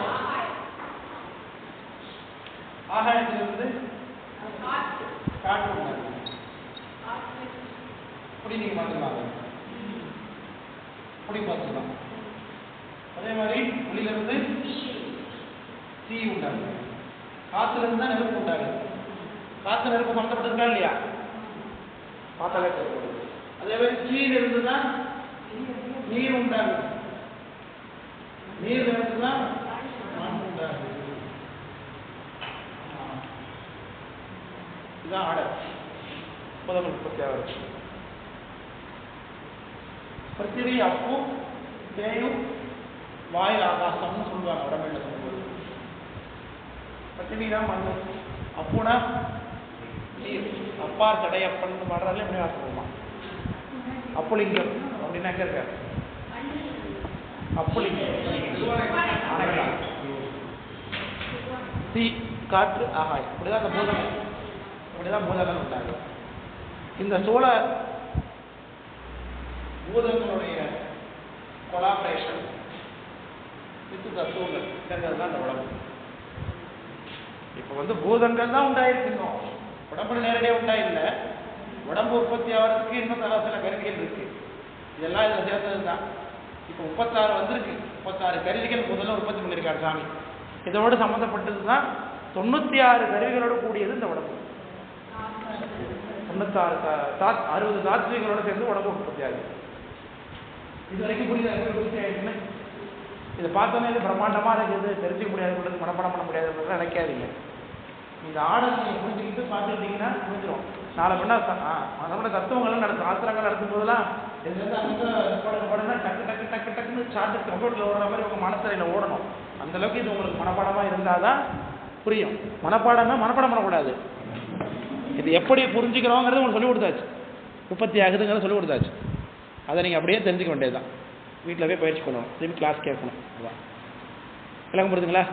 ஆகாயத்திலிருந்து காற்று உண்டாகுது. இப்படி நீங்கள் பார்த்துக்கலாம், இப்படி பார்த்துக்கலாம். அதே மாதிரி ஒளியிலிருந்து தீ உண்டாகுது. காற்றுலேருந்து தான் நெருப்பு உண்டாகுது. காற்று நெருப்பு சம்மந்தப்பட்டிருக்கா இல்லையா? பார்த்தாலே தெரியும். அதே மாதிரி தீயிலிருந்து தான் நீர் உண்டாகுது. நீரிலிருந்து தான் மண் உண்டாகுது. இதுதான் ஆர்டர். முதல் உற்பத்தி ஆகுது. பிருத்திவி, அப்பு, தேயு, வாயு, ஆகாசம்னு சொல்லுவாங்க வடமொழியில் சொல்லும்போது. பிருத்திவி தான் மண், அப்புனா நீர். அப்பார் தடையப்பன் பாடுறாலே எப்படி சொல்லுவான். அப்புலிங்கம் அப்படின்னா எங்க இருக்க? அப்புலிங்கம். தீ, காற்று, ஆகாயம், இப்படிதான் அந்த பூதங்கள், இப்படிதான் பூதங்கள் உண்டாங்க. இந்த பூதங்களுடைய கொலாபரேஷன் அனைத்து தத்துவங்கள் சேர்ந்தது தான் இந்த உடம்பு. இப்போ பூதங்கள் தான் உண்டாயிருக்குங்க, உடம்புல நேரடியாக உண்டாயில்லை. உடம்பு உற்பத்தி ஆகிறதுக்கு இன்னும் சில கருவிகள் இருக்கு, இதெல்லாம் இதில் சேர்ந்தது தான். இப்போ 36 வந்திருக்கு, 36 கருவிகள் முதல்ல உற்பத்தி பண்ணியிருக்காரு சாமி. இதோடு சம்மந்தப்பட்டது தான் 96 கருவிகளோடு கூடியது இந்த உடம்பு. 60 தாத்விகளோடு சேர்ந்து உடம்பு உற்பத்தி ஆகுது. இது வரைக்கும் புரியுது. இதை பார்த்தோன்னே இது பிரம்மாண்டமாக இருக்குது, தெரிஞ்சுக்க முடியாது, மனப்பாடம் பண்ண முடியாதுன்றதை நினைக்காதீங்க. இந்த ஆடல் நீங்கள் புரிஞ்சுக்கிட்டு பார்த்துக்கிட்டிங்கன்னா புரிஞ்சிடும். நாளை பண்ணா நம்மளோட தத்துவங்கள்லாம் நடக்கும், ஆத்திரங்கள் நடக்கும் போதெல்லாம் இதுலேருந்து அங்கே டக்கு டக்கு டக்கு டக்குன்னு சார்ட்டு கம்ப்யூட்டரில் ஓடுற மாதிரி உங்கள் மனத்திரையில் ஓடணும். அந்தளவுக்கு இது உங்களுக்கு மனப்பாடமாக இருந்தால் தான் புரியும். மனப்பாடம்னா மனப்பாடம் பண்ணக்கூடாது. இது எப்படி புரிஞ்சுக்கிறோங்கிறது உங்களுக்கு சொல்லிக் கொடுத்தாச்சு, உற்பத்தி ஆகுதுங்கிறத சொல்லிக் கொடுத்தாச்சு. அதை நீங்கள் அப்படியே தெரிஞ்சுக்க வேண்டியது தான். வீட்டில் போய் பயிற்சி பண்ணணும், திரும்பி கிளாஸ் கேட்கணும். அதுதான் விளக்கம் புரியுதுங்களா?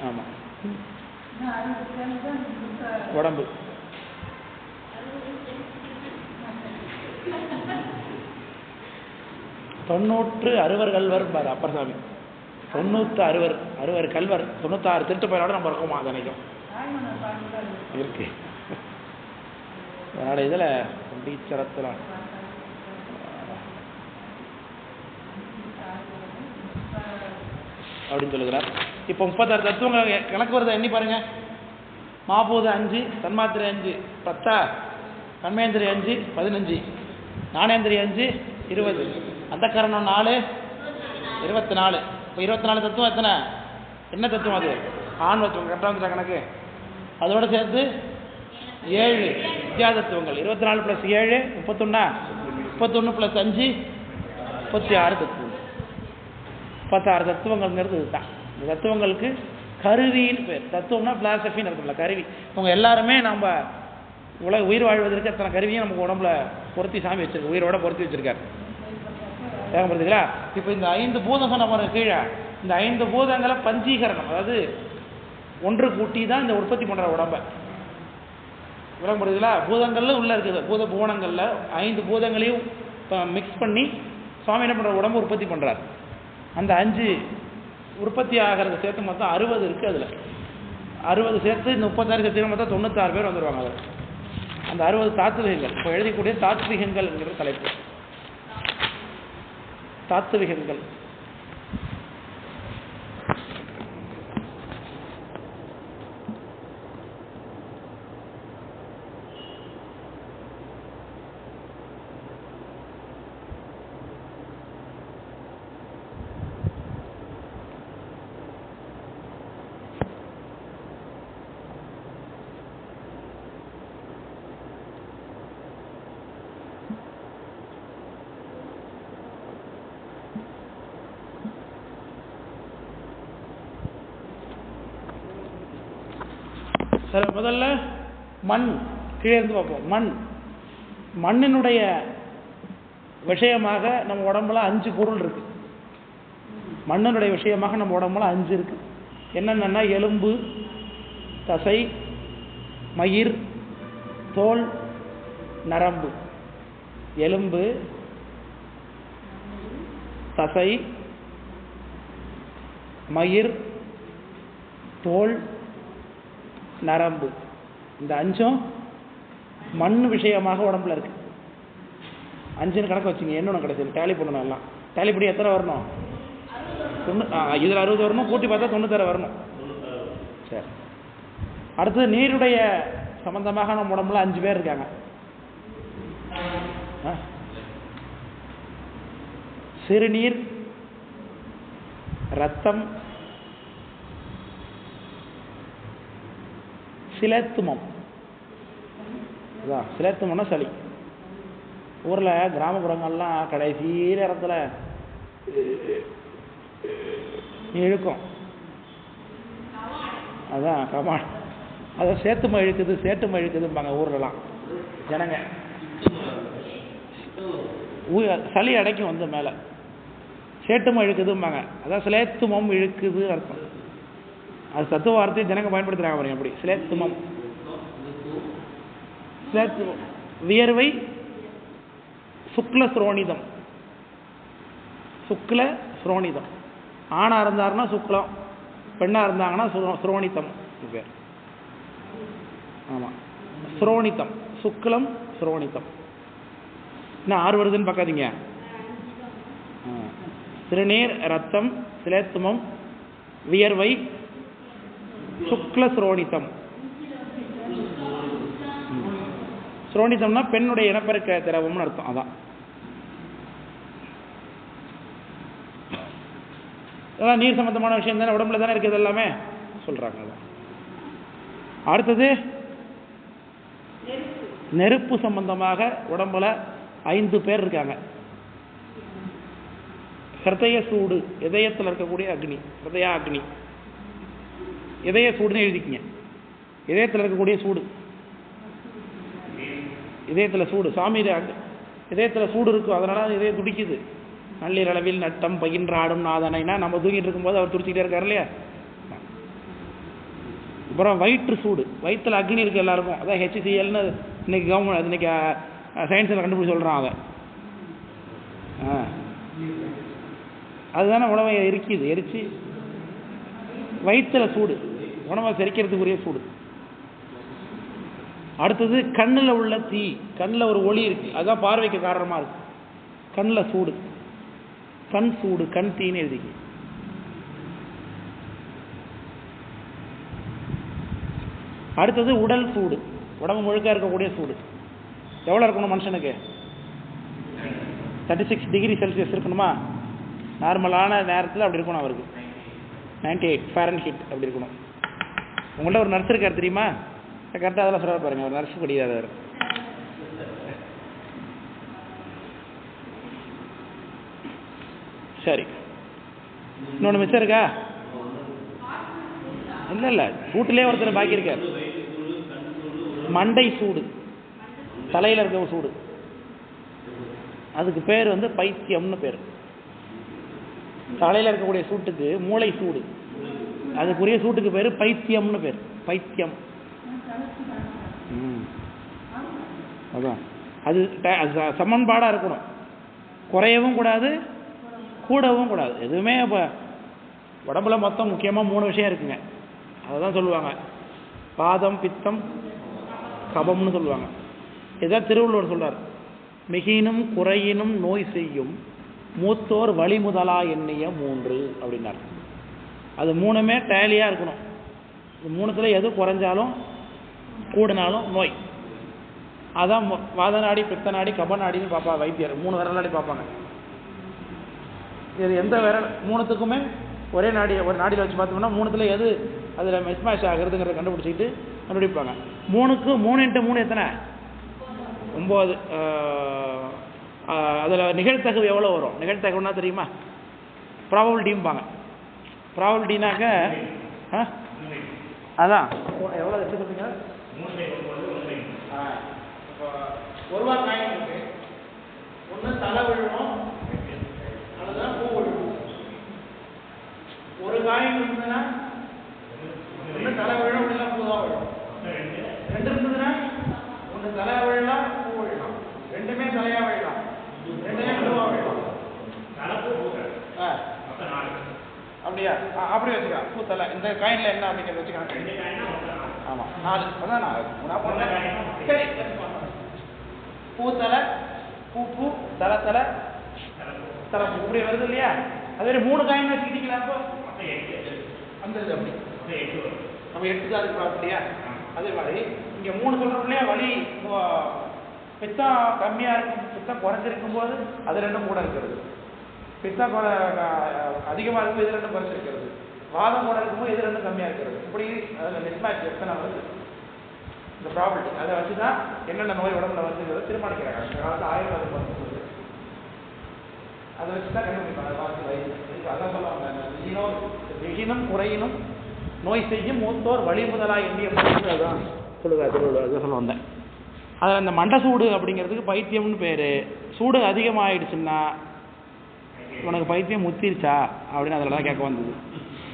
ஆமாம், உடம்பு 90 கல்வர் பாரு அப்பர் சாமி. 90 கல்வர், 96 திருட்டு பயிரோட நம்ம இருக்கோமா அது நினைக்கும் இருக்கு. அதனால இதில் டீச்சரத்தில் அப்படின்னு சொல்லுகிறார். இப்போ 36 தத்துவங்கள் கணக்கு வருதா எண்ணி பாருங்க. மாபூத 5, தன்மாத்திரை 5, 10, கண்மேந்திரி 5, 15, ஞானேந்திரி 5, 20, அந்த கரணம் 4, 24. இப்போ 24 தத்துவம் எத்தனை? என்ன தத்துவம் அது? ஆண் தத்துவம். கரெக்டாக வந்துட்டா கணக்கு. அதோடு சேர்த்து 7 வித்யா தத்துவங்கள். 24 + 7 31, 31 + 5 36 தத்துவம். 36 தத்துவங்கள்ங்கிறது இதுதான். இந்த தத்துவங்களுக்கு கருவின்னு பேர். தத்துவம்னா பிலாசபின்னு இருக்கும்ல, கருவி. இவங்க எல்லாருமே நம்ம உயிர் வாழ்வதற்கு எத்தனை கருவியும் நமக்கு உடம்புல பொருத்தி சாமி வச்சிருக்கு, உயிரோட பொருத்தி வச்சிருக்காரு. தேவைப்படுதுங்களா? இப்போ இந்த 5 பூதம் சொன்ன பாருங்க கீழே, இந்த 5 பூதங்களை பஞ்சீகரணம், அதாவது ஒன்று கூட்டி தான் இந்த உற்பத்தி பண்ணுற உடம்பை. விளம்படுதுங்களா? பூதங்கள்ல உள்ள இருக்குது, பூதங்களில் 5 பூதங்களையும் மிக்ஸ் பண்ணி சுவாமி என்ன பண்ணுற உடம்பு உற்பத்தி பண்ணுறார். அந்த 5 உற்பத்தி ஆகிறது சேர்த்து மொத்தம் 60 இருக்குது. அதில் 60 சேர்த்து இந்த 36 சேர்த்து மொத்தம் 96 பேர் வந்துடுவாங்க. அதில் அந்த 60 தாத்விகங்கள், இப்போ எழுதிக்கூடிய தாத்விகங்கள் என்கிற தலைப்பு. தாத்விகங்கள் சரி. முதல்ல மண் கீழே இருந்து பார்ப்போம். மண்ணினுடைய விஷயமாக நம்ம உடம்புல 5 பொருள் இருக்கு. மண்ணினுடைய விஷயமாக நம்ம உடம்புல 5 இருக்கு. என்னென்னா எலும்பு, தசை, மயிர், தோல், நரம்பு. எலும்பு, தசை, மயிர், தோல், நரம்பு. இந்த 5ம் மண் விஷயமாக உடம்புல இருக்கு. 5ன்னு கணக்கு வச்சுங்க. என்ன கிடைச்சது? டேலி பண்ணணும். எல்லாம் டேலி படி எத்தனை வரணும்? இதில் 60 வரணும், கூட்டி பார்த்தா 96 வரணும். சரி. அடுத்தது நீருடைய சம்பந்தமாக நம்ம உடம்புல 5 பேர் இருக்காங்க. சிறுநீர், ரத்தம், சிலேத்துமம். அதான் சிலேத்துமம்னா சளி. ஊரில் கிராமப்புறங்கள்லாம் கடைசி நேரத்தில் இழுக்கும். அதான் கமான். அதை சேத்துமை இழுக்குது, சேட்டுமை இழுக்குதும்பாங்க ஊர்லலாம் ஜனங்க. சளி அடைக்கும் வந்து மேலே, சேட்டுமை இழுக்குதும்பாங்க. அதான் சிலேத்துமம் இழுக்குது அர்த்தம். அது தத்துவ வார்த்தையை ஜனங்க பயன்படுத்துகிறாங்க பாருங்க. அப்படி சிலேத்துமம், சிலேத்துமம். வியர்வை சுக்ல ஸ்ரோணிதம். சுக்ல ஸ்ரோணிதம். ஆணாக இருந்தாருன்னா சுக்லம், பெண்ணாக இருந்தாங்கன்னா ஸ்ரோணித்தம் பேர். ஆமாம், ஸ்ரோணித்தம், சுக்லம் ஸ்ரோணித்தம். என்ன 6 வருதுன்னு பார்க்காதீங்க. சிறுநீர், ரத்தம், சிலேத்துமம், வியர்வை, சுக்ல ஸ்ரோணித்தம். ஸ்ரோணித்தம்னா பெண்ணுடைய இனப்பெருக்க திரவம்னு அர்த்தம். அதான் அதான் நீர் சம்பந்தமான விஷயம் தானே, உடம்புல தானே இருக்குது எல்லாமே சொல்றாங்க. அதான் அடுத்தது நெருப்பு சம்பந்தமாக உடம்புல 5 பேர் இருக்காங்க. ஹிருதய சூடு, இதயத்தில் இருக்கக்கூடிய அக்னி, ஹிருதயா அக்னி. இதய சூடுன்னு எழுதிக்கிங்க. இதயத்தில் இருக்கக்கூடிய சூடு, இதயத்தில் சூடு. சாமி இதயத்தில் சூடு இருக்கும், அதனால இதயம் துடிக்குது. நள்ளிரளவில் நட்டம் பகின்ற ஆடும் நாதனைனா நம்ம தூங்கிட்டு இருக்கும்போது அவர் துடிச்சிக்கிட்டே இருக்காரு இல்லையா. அப்புறம் வயிற்று சூடு, வயிற்றில் அக்னி இருக்கு எல்லாருக்கும். அதான் HCl இன்னைக்கு கவர்மெண்ட் இன்னைக்கு சயின்ஸில் கண்டுபிடிச்சி சொல்கிறான். அதை அதுதானே உணவை எரிக்குது, எரிச்சு வயிற்றில் சூடு, உணவை செரிக்கிறதுக்குரிய சூடு. அடுத்தது கண்ணில் உள்ள தீ, கண்ணில் ஒரு ஒளி இருக்கு, அதுதான் பார்வைக்கு காரணமாக இருக்கு. கண்ணில் சூடு, கண் சூடு, கண் தீன்னு எழுதிக்கு. அடுத்தது உடல் சூடு, உடம்பு முழுக்க இருக்கக்கூடிய சூடு. எவ்வளோ இருக்கணும் மனுஷனுக்கு? 36 டிகிரி செல்சியஸ் இருக்கணுமா? நார்மலான நேரத்தில் அப்படி இருக்கணும். அவருக்கு 98 ஃபாரன்ஹீட் அப்படி இருக்கணும். உங்கள்ட்ட ஒரு நர்ஸ் இருக்கார் தெரியுமா? கரெக்டாக அதெல்லாம் சொல்ல பாருங்க. ஒரு நர்ஸ் படிக்காதவர். சரி, இன்னொன்று மிச்சம் இருக்கா? இல்லை இல்லை, சூட்டிலே ஒருத்தர் பாக்கி இருக்கார். மண்டை சூடு, தலையில் இருக்க சூடு, அதுக்கு பேர் பைத்தியம்னு பேர். தலையில் இருக்கக்கூடிய சூட்டுக்கு மூளை சூடு, அதுக்குரிய சூட்டுக்கு பேர் பைத்தியம்னு பேர். பைத்தியம். அதான் அது சமன்பாடாக இருக்கணும், குறையவும் கூடாது கூடவும் கூடாது. எதுவுமே இப்போ உடம்புல மொத்தம் முக்கியமாக 3 விஷயம் இருக்குங்க. அதுதான் சொல்லுவாங்க பாதம், பித்தம், கபம்னு சொல்லுவாங்க. இதான் திருவள்ளுவர் சொல்றார், மிகினும் குறையினும் நோய் செய்யும் மூத்தோர் வழிமுதலா எண்ணிய 3 அப்படின்னார். அது 3மே டேலியாக இருக்கணும். இது 3த்துல எது குறைஞ்சாலும் கூடினாலும் நோய். அதான் வாத நாடி, பித்த நாடி, கப நாடின்னு பார்ப்பா வைத்தியர். 3 விரல் நாடி பார்ப்பாங்க. இது எந்த விரல் 3த்துக்குமே ஒரே நாடி, ஒரு நாடியில் வச்சு பார்த்தோம்னா 3த்துல எது அதில் மிஸ்மேட்ச் ஆகுறதுங்கிறத கண்டுபிடிச்சிட்டு கண்டுபிடிப்பாங்க. 3க்கு 3 × 3 எத்தனை? 9. அதில் நிகழ்த்தகவு எவ்வளோ வரும்? நிகழ்த்தகவுன்னா தெரியுமா? ப்ராபபிலிட்டிம்பாங்க. ப்ராபபிலிட்டினாக்க அதான் எவ்வளோ எப்படி சொல்றீங்க? 1 ரூபா காயின் இருக்கு, ஒன்று தலை விழணும், அதுதான் பூ விழுணும். ஒரு காயின் இருந்ததுன்னா ஒன்று தலை விழும், இல்லை பூ தான் விழும். 2 இருந்ததுன்னா ஒன்று தலை விழலாம், பூ விழலாம். 2மே தலையா விழலாம், 2மே பூவா விழலாம். அப்படியா? அப்படி வச்சுக்கலாம். பூ தலை இந்த காயின்ல என்ன அப்படிங்கிறத வச்சுக்கலாம். ஆமாம், 4. அதான் நான் சரி. பூத்தலை, பூ பூ, தலை தலை, தலை பூ, இப்படி வருது இல்லையா? அதே 3 காயின் வச்சுக்கிட்டீங்களா? அப்போ அந்த இது அப்படி நம்ம 8 தான் இருக்கிறோம் அப்படியா? அதே மாதிரி இங்கே 3 சொல்கிறோம் இல்லையா? வலி பித்தம் கம்மியாக இருக்கும், பித்தம் குறைஞ்சிருக்கும் போது அது 2 கூட இருக்கிறது. பித்தம் அதிகமாக இருக்கும், இது 2 குறைச்சிருக்கிறது. வாதம் கூட இருக்கும்போது இது 2 கம்மியாக இருக்கிறது. இப்படி அதில் மிஸ்மேட்ச் எத்தனை வருது இந்த ப்ராபர்ட்டி. அதை வச்சு தான் என்னென்ன நோய் உடம்புல வருதுங்கிறத தீர்மானிக்கிறாங்க. அந்த காலத்தில் ஆயுர்வேதம் பண்ணும்போது அதை வச்சு தான் கண்டுபிடிப்பாங்க. பார்த்து வைத்தியம் அதான் சொல்லுவாங்க, மிகினும் குறையினும் நோய் செய்யும் மூத்தோர் வழிமுதலா எண்ணிய தான் சொல்லுவார் திருவள்ளுவர். அதை சொல்ல வந்தேன். அதில் அந்த மண்டை சூடு அப்படிங்கிறதுக்கு பைத்தியம்னு பேர். சூடு அதிகமாகிடுச்சுன்னா உனக்கு பைத்தியம் முத்திருச்சா அப்படின்னு அதில் தான் கேட்க வந்தது.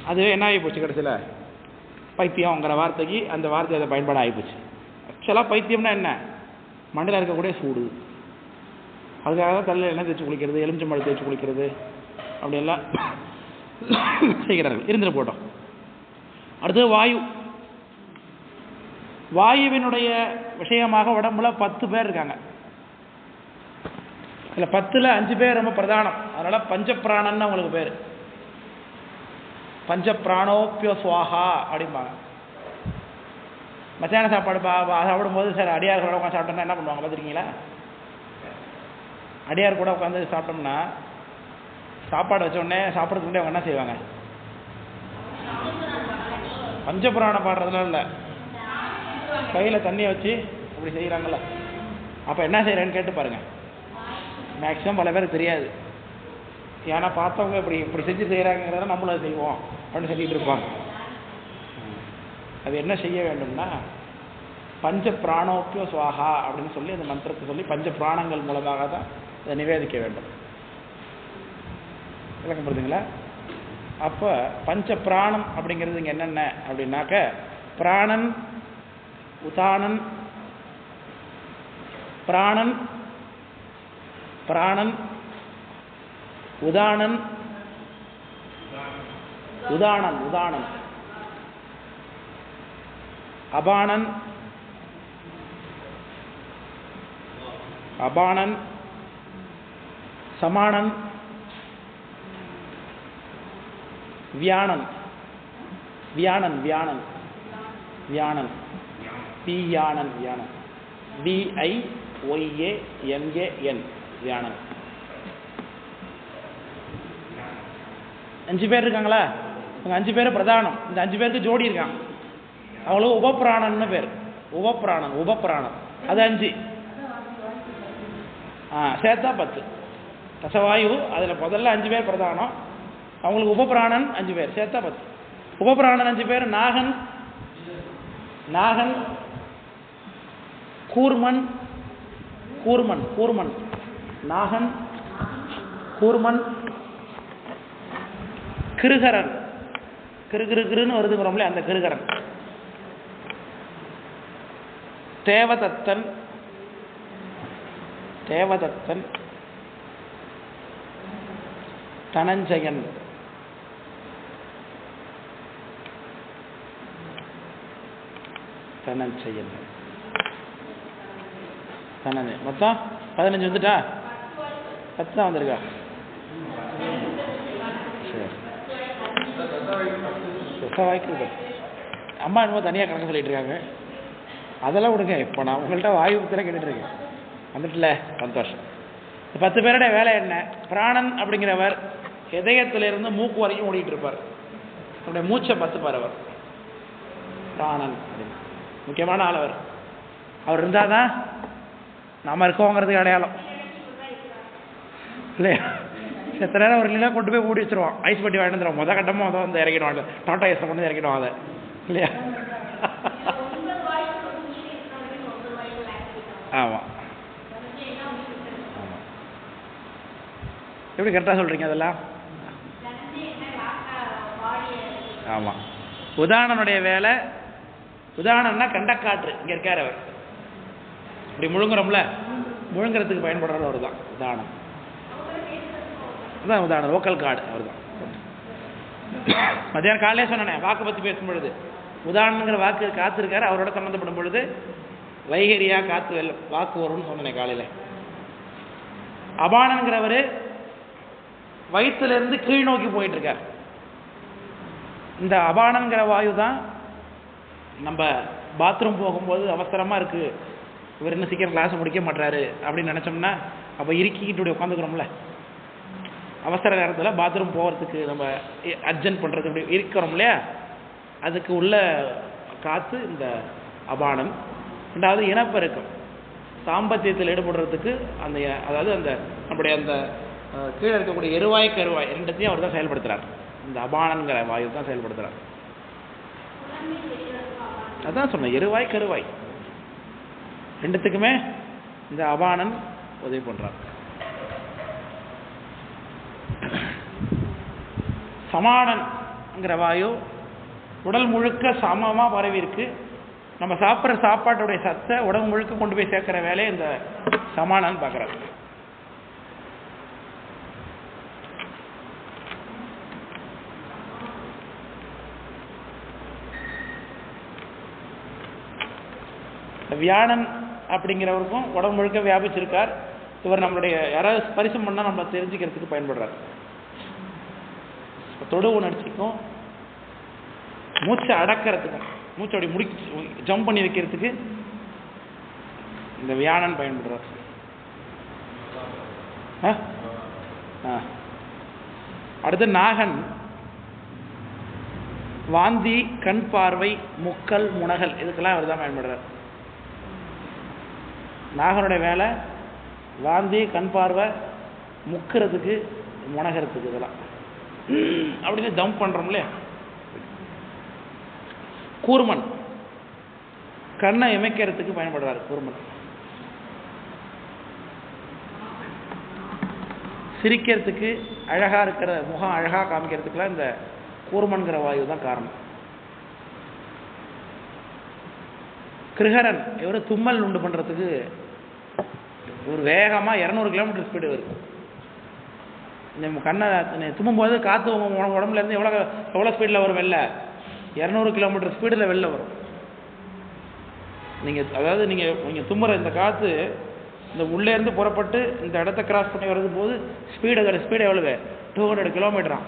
அதுவே என்ன ஆகி போச்சு, கடைசியில் பைத்தியங்கிற வார்த்தைக்கு அந்த வார்த்தை அதை பயன்பாடு ஆகிப்போச்சு. ஆக்சுவலாக பைத்தியம்னா என்ன? மண்டையில் இருக்கக்கூடிய சூடு. அதுக்காக தான் தலையில் எண்ணெய் தேய்ச்சி குளிக்கிறது, எலுமிச்சம்பழம் தேய்ச்சி குளிக்கிறது அப்படியெல்லாம் செய்கிறார்கள். இருந்துட்டு போட்டோம். அடுத்தது வாயு. வாயுவினுடைய விஷயமாக உடம்புல 10 பேர் இருக்காங்க. இதில் 10ல் 5 பேர் ரொம்ப பிரதானம். அதனால் பஞ்சப்பிராணன்னு அவங்களுக்கு பேர். பஞ்சப்பிராணோப்பிய சுவாகா அப்படிம்பாங்க. மத்தியான சாப்பாடு சாப்பிடும்போது சார் அடியார் கூட உட்காந்து சாப்பிட்டோம்னா என்ன பண்ணுவாங்க பார்த்துருக்கீங்களா? அடியார் கூட உட்காந்து சாப்பிட்டோம்னா சாப்பாடு வச்ச உடனே சாப்பிட்றதுக்கு முன்னாடி அவங்க என்ன செய்வாங்க? பஞ்சபுராணம் பாடுறதுலாம் இல்லை, கையில் தண்ணியை வச்சு அப்படி செய்கிறாங்கல்ல. அப்போ என்ன செய்கிறேன்னு கேட்டு பாருங்கள். மேக்ஸிமம் பல பேருக்கு தெரியாது. ஏன்னா பார்த்தவங்க இப்படி செஞ்சு செய்கிறாங்கிறத நம்மளும் அதை செய்வோம் அப்படின்னு சொல்லிட்டு இருப்பாங்க. அது என்ன செய்ய வேண்டும்னா பஞ்ச பிராணோப்பிய சுவாகா அப்படின்னு சொல்லி அந்த மந்திரத்தை சொல்லி பஞ்ச பிராணங்கள் மூலமாக தான் அதை நிவேதிக்க வேண்டும். விளக்கம் புரியுதுங்களா? அப்போ பஞ்ச பிராணம் அப்படிங்கிறது இங்கே என்னென்ன அப்படின்னாக்க பிராணன், உதானன், பிராணன், பிராணன், உதானன், உதானன், உதானன், அபானன், அபானன், சமானன், வியானன், வியானன், வியானன், வியானன், பியானன், வியானன், VIYANAN, வியானன். 5 பேர் இருக்காங்களா? இவங்க 5 பேர் பிரதானம். இந்த 5 பேருக்கு ஜோடி இருக்காங்க. அவங்களுக்கு உபப்பிராணன்னு பேர். உபப்பிராணன், உபப்பிராணன் அது 5. சேர்த்தா 10. ரசவாயு அதில் முதல்ல 5 பேர் பிரதானம். அவங்களுக்கு உபப்பிராணன் 5 பேர், சேர்த்தா 10. உபப்பிராணன் 5 பேர். நாகன், நாகன், கூர்மன், கூர்மன், கூர்மன், நாகன், கூர்மன், கிருகரன், கிருகிருன்னு வருதுங்கிறோம்ல அந்த கிருகரன், தேவதத்தன், தேவதத்தன், தனஞ்சயன், தனஞ்சயன், தனஞ்சயன். மொத்தம் 15 வந்துட்டா? 10 தான் வந்திருக்கா? சரி, அம்மா என்னமோ தனியாக கணக்கு சொல்லிட்டு இருக்காங்க. அதெல்லாம் விடுங்க. இப்போ நான் உங்கள்கிட்ட வாயு பத்திரம் கேட்டுட்ருக்கேன். வந்துட்டுல சந்தோஷம். 10 பேருடைய வேலை என்ன? பிராணன் அப்படிங்கிறவர் இதயத்திலிருந்து மூக்கு வரைக்கும் ஓடிட்டு இருப்பார். அவருடைய மூச்சை பார்த்துப்பார். அவர் பிராணன் அப்படின்னு முக்கியமான ஆள். அவர் இருந்தால் தான் நாம் இருக்கோங்கிறதுக்கு அடையாளம் இல்லையா? எத்தனை நேரம் ஒரு இல்லைன்னா கொண்டு போய் மூடி வச்சுருவோம். ஐஸ் பட்டி வாங்கிட்டு வந்துடுவோம். மொதல் கட்டமாக அதை வந்து இறக்கிடுவாங்க. டாட்டா ஐஸை கொண்டு வந்து இறக்கிடுவோம் அதை இல்லையா? ஆமாம் ஆமாம். எப்படி கரெக்டாக சொல்கிறீங்க அதெல்லாம்? ஆமாம். உதாரணனுடைய வேலை, உதாரணம்னா கண்டக்காற்று. இங்கே இருக்கார் அவர். இப்படி முழுங்குறோம்ல, முழுங்குறதுக்கு பயன்படுறவர் தான் உதாரணம். அதான் உதாரணம், லோக்கல் கார்டு அவர் தான். மத்தியானம் காலையே சொன்னேனே வாக்கு பற்றி பேசும்பொழுது உதாரணங்கிற வாக்கு காத்திருக்காரு. அவரோட சம்மந்தப்படும் பொழுது வைகரியா காத்து வெல்லம் வாக்கு வரும்னு சொன்னேன் காலையில். அபானங்கிறவர் வயிற்றுலேருந்து கீழ் நோக்கி போயிட்டு இருக்கார். இந்த அபானங்கிற வாயு தான் நம்ம பாத்ரூம் போகும்போது அவசரமாக இருக்குது, இவர் இன்னும் சீக்கிரம் கிளாஸை முடிக்க மாட்டாரு அப்படின்னு நினச்சோம்னா அப்போ இறுக்கிக்கிட்டு உட்காந்துக்கிறோம்ல. அவசர நேரத்தில் பாத்ரூம் போகிறதுக்கு நம்ம அர்ஜென்ட் பண்ணுறது இப்படி இருக்கிறோம் இல்லையா? அதுக்கு உள்ள காற்று இந்த அபானம். ரெண்டாவது இனப்பெருக்கம், தாம்பத்தியத்தில் ஈடுபடுறதுக்கு அந்த அதாவது அந்த நம்முடைய அந்த கீழே இருக்கக்கூடிய எருவாய் கருவாய் ரெண்டுத்தையும் அவர் தான் செயல்படுத்துகிறார். இந்த அபானங்கிற வாயு தான் செயல்படுத்துகிறார். அதான் சொன்னேன், எருவாய் கருவாய் ரெண்டுத்துக்குமே இந்த அபானன் உதவி பண்ணுறார். சமானன்ங்கிற வாயு உடல் முழுக்க சமமாக பரவி இருக்கு. நம்ம சாப்பிட்ற சாப்பாட்டுடைய சத்தை உடல் முழுக்க கொண்டு போய் சேர்க்கிற வேலையை இந்த சமானன் பார்க்குறாரு. வியாழன் அப்படிங்கிறவருக்கும் உடம்பு முழுக்க வியாபிச்சிருக்கார். இவர் நம்மளுடைய யாராவது ஸ்பரிசம் பண்ணால் நம்ம தெரிஞ்சுக்கிறதுக்கு பயன்படுறார். தொடு உணர்ச்சிக்கும் மூச்சை அடக்கிறதுக்கும் மூச்சை அப்படி முடிச்சு ஜம்ப் பண்ணி வைக்கிறதுக்கு இந்த வியாழன் பயன்படுறார். அடுத்து நாகன் வாந்தி, கண் பார்வை, முக்கல், முனகல் இதுக்கெல்லாம் அவர் தான் பயன்படுறார். நாகனுடைய வேலை வாந்தி, கண் பார்வை, முக்கிறதுக்கு, முனகிறதுக்கு இதெல்லாம் அப்படின்னு ஜம்ப் பண்றோம் இல்லையா. கூர்மன் கண்ணை இமைக்கிறதுக்கு பயன்படுறாரு. கூர்மன் சிரிக்கிறதுக்கு, அழகா இருக்கிற முகம் அழகா காமிக்கிறதுக்குலாம் இந்த கூர்மன்கிற வாயு தான் காரணம். கிருஹரன் இவர் தும்மல் உண்டு பண்றதுக்கு ஒரு வேகமா 200 கிலோமீட்டர் ஸ்பீடு வருது. இந்த கண்ணை தும்மும்போது காற்று உடம்புல இருந்து எவ்வளோ ஸ்பீடில் வரும் வெளில? 200 கிலோமீட்டர் ஸ்பீடில் வெளில வரும். அதாவது நீங்கள் தும்முற இந்த காற்று இந்த உள்ளே இருந்து புறப்பட்டு இந்த இடத்த கிராஸ் பண்ணி வருது போது ஸ்பீடு எவ்வளவு? 200 கிலோமீட்டராம்.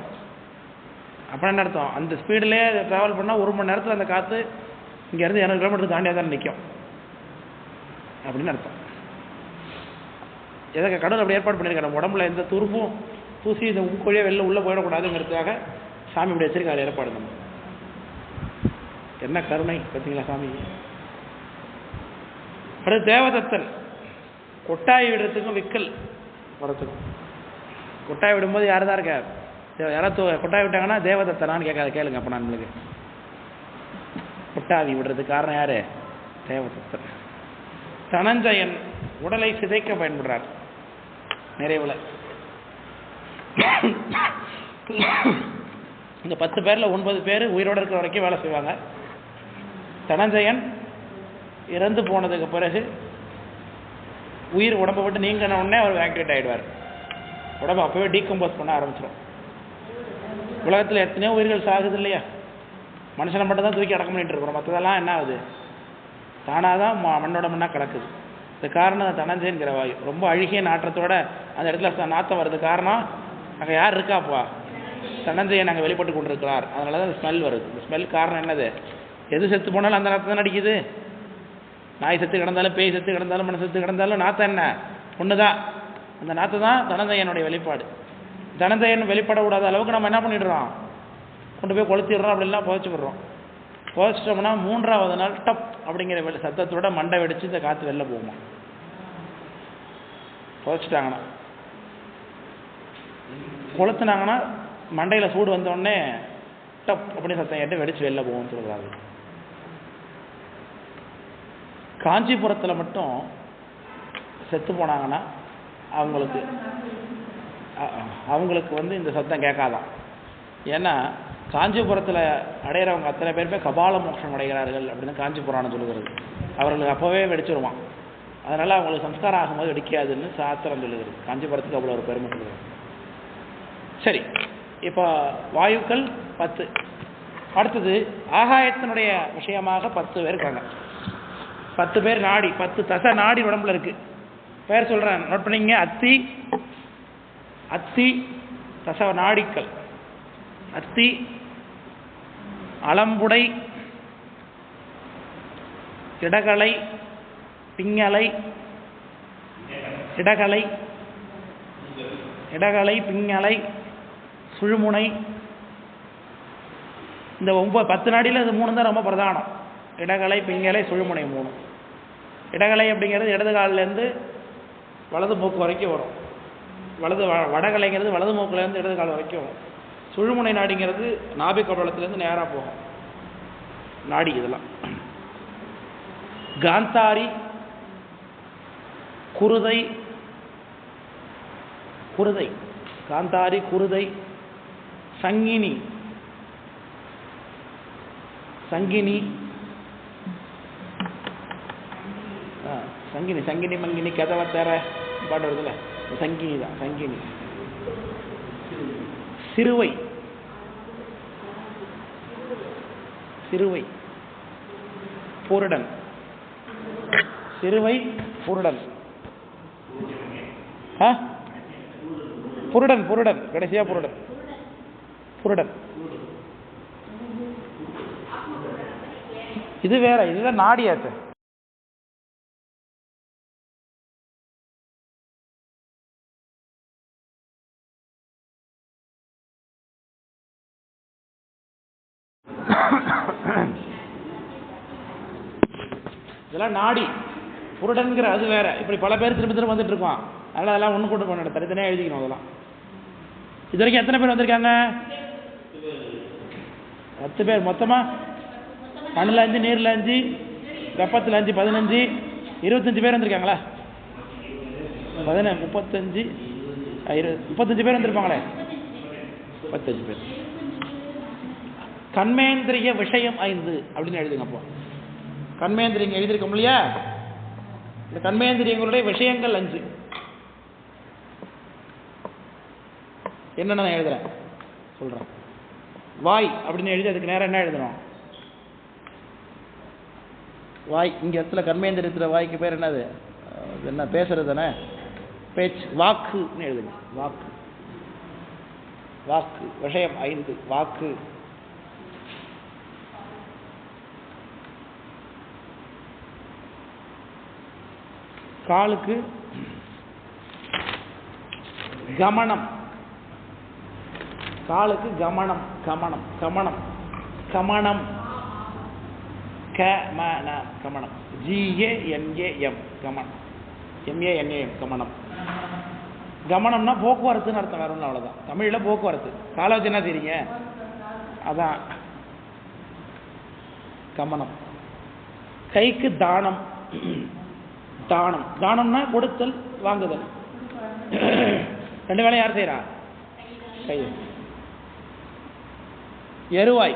அப்போ என்ன அர்த்தம்? அந்த ஸ்பீட்லேயே ட்ராவல் பண்ணால் 1 மணி நேரத்தில் அந்த காற்று இங்கேருந்து 200 கிலோமீட்டர் தாண்டியாக தான் நிற்கும் அப்படின்னு அர்த்தம். எதற்கு கடவுள் அப்படி ஏற்பாடு பண்ணியிருக்காரு? நம்ம உடம்புல எந்த துருப்பும் தூசி இந்த உப்புக்கொழியாக வெளில உள்ளே போயிடக்கூடாதுங்கிறதுக்காக சாமி இப்படி வச்சிருக்காரு ஏற்பாடு. நம்ம என்ன கருணை பார்த்தீங்களா சாமி. அடுத்து தேவதத்தன் கொட்டாய் விடுறதுக்கும் விக்கல் வரத்துக்கும். கொட்டாய் விடும்போது யார் தான் இருக்கார்? யாராவது கொட்டாய் விட்டாங்கன்னா தேவதத்தனான்னு கேளுங்க. அப்போ நான் உங்களுக்கு கொட்டாவி விடுறதுக்கு காரணம் யாரு? தேவதத்தன். தனஞ்சயன் உடலை சிதைக்க பயன்படுறார் நிறைவுல. இந்த 10 பேர்ல 9 பேர் உயிரோடு இருக்கிற வரைக்கும் வேலை செய்வாங்க. தனஞ்சயன் இறந்து போனதுக்கு பிறகு உயிர் உடம்பை விட்டு நீங்கின உடனே அவர் ஆக்டிவேட் ஆகிடுவார். உடம்பு அப்பவே டீகம்போஸ் பண்ண ஆரம்பிச்சிடும். உலகத்தில் எத்தனையோ உயிர்கள் சாகுது இல்லையா? மனுஷனை மட்டும் தான் தூக்கி அடக்கம் பண்ணிட்டு இருக்கிறோம். மற்றதெல்லாம் என்ன ஆகுது? தானாக தான் மண்ணோட மண்ணாக கிடக்குது. இது காரணம் தனஞ்சயன்கிற வாயு. ரொம்ப அழுகிய நாற்றத்தோட அந்த இடத்துல நாற்றம் வருது. காரணம் அங்கே யார் இருக்காப்பா? தனஞ்சயன் அங்கே வெளிப்பட்டு கொண்டிருக்கிறார். அதனால தான் அந்த ஸ்மெல் வருது. இந்த ஸ்மெல் காரணம் என்னது? எது செத்து போனாலும் அந்த நாற்றம் தான் அடிக்குது. நாய் செத்து கிடந்தாலும், பேய் செத்து கிடந்தாலும், மனு செத்து கிடந்தாலும் நாற்றம் என்ன? ஒன்று தான். அந்த நாற்றம் தான் தனஞ்சயனுடைய வெளிப்பாடு. தனஞ்சயன் வெளிப்பட விடாத அளவுக்கு நம்ம என்ன பண்ணிடுறோம்? கொண்டு போய் கொளுத்திடுறோம். அப்படிலாம் புதைச்சி விடுறோம். புதைச்சிட்டோம்னா 3ஆவது நாள் டப் அப்படிங்கிற சத்தத்தோட மண்டை வெடிச்சு இந்த காற்று வெளில போகுமா. புதைச்சிட்டாங்கன்னா, கொளுத்துனாங்கன்னா மண்டையில் சூடு வந்தோடனே டப் அப்படின்னு சத்தம் கேட்டு வெடிச்சு வெளில போகும்னு சொல்கிறாங்க. காஞ்சிபுரத்தில் மட்டும் செத்து போனாங்கன்னா அவங்களுக்கு இந்த சத்தம் கேட்காதான். ஏன்னா காஞ்சிபுரத்தில் அடையிறவங்க அத்தனை பேருமே கபால மோட்சம் அடைகிறார்கள் அப்படின்னு காஞ்சிபுராணம் சொல்லுகிறது. அவர்களுக்கு அப்போவே வெடிச்சிருவான். அதனால் அவங்களுக்கு சம்ஸ்காரம் ஆகும்போது வெடிக்காதுன்னு சாஸ்திரம் சொல்லுகிறது. காஞ்சிபுரத்துக்கு அவ்வளோ ஒரு பெருமை சொல்லுகிறது. சரி, இப்போ வாயுக்கள் 10. அடுத்தது ஆகாயத்தினுடைய விஷயமாக 10 பேர் இருக்காங்க. 10 பேர் நாடி, 10 தசை நாடி உடம்புல இருக்கு. பேர் சொல்கிறேன், நோட் பண்ணிங்க. அத்தி தசை நாடிக்கள். அத்தி, அலம்புடை, இடகலை, பிங்கலை, பிங்கலை, சுழுமுனை. இந்த 10 நாடியில் இது 3 தான் ரொம்ப பிரதானம். இடகலை, பிங்கலை, சுழுமுனை 3. இடகலை அப்படிங்கிறது இடது காலிலேருந்து வலது மூக்கு வரைக்கும் வரும். வடகலைங்கிறது வலது மூக்குலேருந்து இடது கால் வரைக்கும் வரும். சுழுமுனை நாடிங்கிறது நாபி கபலத்திலேருந்து நேராக போகும் நாடி. இதெல்லாம் காந்தாரி, குருதை, காந்தாரி, குருதை, சங்கினி, மங்கினி கதவை தேர பாட்டு வருதுல்ல, சங்கினி தான். சங்கினி, சிறுவை, பூரடன், திருவை புருடன். புருடன் புருடன் கடைசியா புருடன். புருடன் இது வேற, இதுதான் நாடியாச்சு. இதெல்லாம் நாடி. புருடன்கிற அது வேற. இப்படி பல பேர் திரும்ப திரும்ப வந்துட்டு இருக்கோம். அதனால அதெல்லாம் ஒன்று கொண்டு போன தனித்தனியாக எழுதிக்கணும். அதெல்லாம் இது வரைக்கும் எத்தனை பேர் வந்திருக்காங்க? 10 பேர் மொத்தமா. மண்ணில் 5, நீரில் 5, வெப்பத்தில் 5, 15, 25 பேர் வந்திருக்காங்களா? 35, 35 பேர் வந்திருப்பாங்களே. 35 பேர். கண்மேந்திரிய விஷயம் 5 அப்படின்னு எழுதுங்க. அப்போ கண்மேந்திரியங்க எழுதியிருக்கோம் இல்லையா? இந்த கண்மேந்திரியங்களுடைய விஷயங்கள் 5 என்னென்ன நான் எழுதுறேன் சொல்றேன். வாய் அப்படின்னு எழுதி அதுக்கு நேரம் என்ன எழுதணும்? வாய். இங்க இடத்துல கண்மேந்திரியத்தில் வாய்க்கு பேர் என்னது? என்ன பேசுறது தானே, பேச்சு. வாக்குன்னு எழுதுங்க. வாக்கு. வாக்கு விஷயம் 5 வாக்கு. காலுக்கு கமனம். காலுக்கு கமனம். கமனம் கமனம் கமனம் கமனம். GANAM கமனம். MANAM கமனம். கமனம்னா போக்குவரத்துன்னு அர்த்தம். வேற ஒன்றும். அவ்வளோதான். தமிழில் போக்குவரத்து. காலை வச்சு என்ன செய்றீங்க? அதான் கமனம். கைக்கு தானம். தானம். தானம்னா கொடுத்தல் வாங்குதல். 2 வேலையும் யார் செய்யறா? கை. எருவாய்.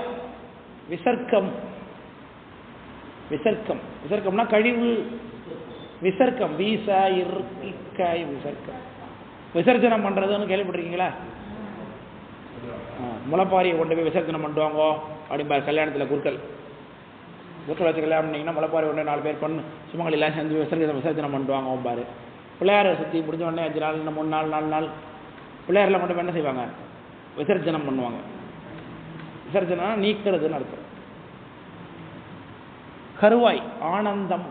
விசர்க்கம். விசர்க்கம். விசர்க்கம்னா கழிவு. விசர்க்கம். விசர்க்கம். விசர்ஜனம் பண்றதுன்னு கேள்விப்பட்டிருக்கீங்களா? முளைப்பாரியை கொண்டு போய் விசர்ஜனம் பண்ணுவாங்க அப்படின்பா கல்யாணத்தில். குருக்கள் வச்சு கல்யாணம் பண்ணிங்கன்னா முளைப்பாரி ஒன்று 4 பேர் பொண்ணு சுமங்கலி எல்லாம் செஞ்சு விசர்ஜனம் பண்ணுவாங்க பாரு. பிள்ளையாரை சுற்றி முடிஞ்ச உடனே 5 நாள் 3 நாள் 4 நாள் பிள்ளையாரில் கொண்டு போய் என்ன செய்வாங்க? விசர்ஜனம் பண்ணுவாங்க. விசர்ஜனம் நீக்கிறதுன்னு அர்த்தம். கருவாய். ஆனந்தம்.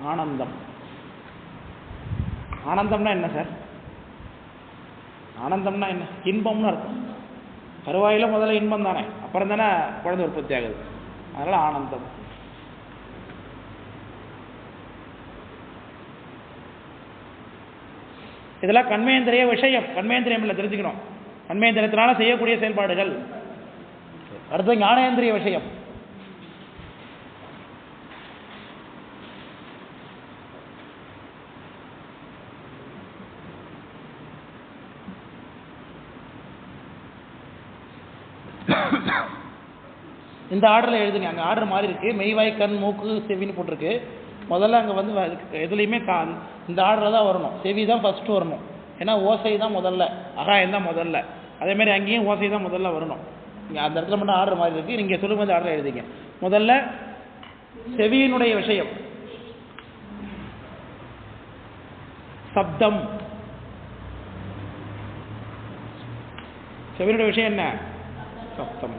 ஆனந்தம். ஆனந்தம்னா என்ன சார்? ஆனந்தம்னா என்ன? இன்பம்னு அர்த்தம். கருவாயில முதல்ல இன்பம் தானே, அப்புறம் தானே குழந்தை உற்பத்தி ஆகுது. அதனால ஆனந்தம். இதெல்லாம் கண்மேந்திரிய விஷயம். கண்மேந்திரியம் இல்லை, தெரிஞ்சுக்கணும். கண்மேந்திரியத்தினால செய்யக்கூடிய செயல்பாடுகள். அடுத்து ஞானேந்திரிய விஷயம். இந்த ஆர்டரில் எழுதுங்க. அங்கே ஆர்டர் மாதிரி இருக்கு. மெய்வாய் கண் மூக்கு செவின்னு போட்டிருக்கு. முதல்ல அங்கே வந்து எதுலையுமே இந்த ஆர்டரில் தான் வரணும். செவி தான் ஃபர்ஸ்ட் வரணும். ஏன்னா ஓசை தான் முதல்ல, அகாயம் தான் முதல்ல. அதேமாதிரி அங்கேயும் ஓசை தான் முதல்ல வரணும். இங்கே அந்த இடத்துல மட்டும் ஆர்டர் மாதிரி இருக்கு. நீங்கள் சொல்லும் போது ஆர்டர் எழுதிங்க. முதல்ல செவியினுடைய விஷயம் சப்தம். செவியினுடைய விஷயம் என்ன? சப்தம்.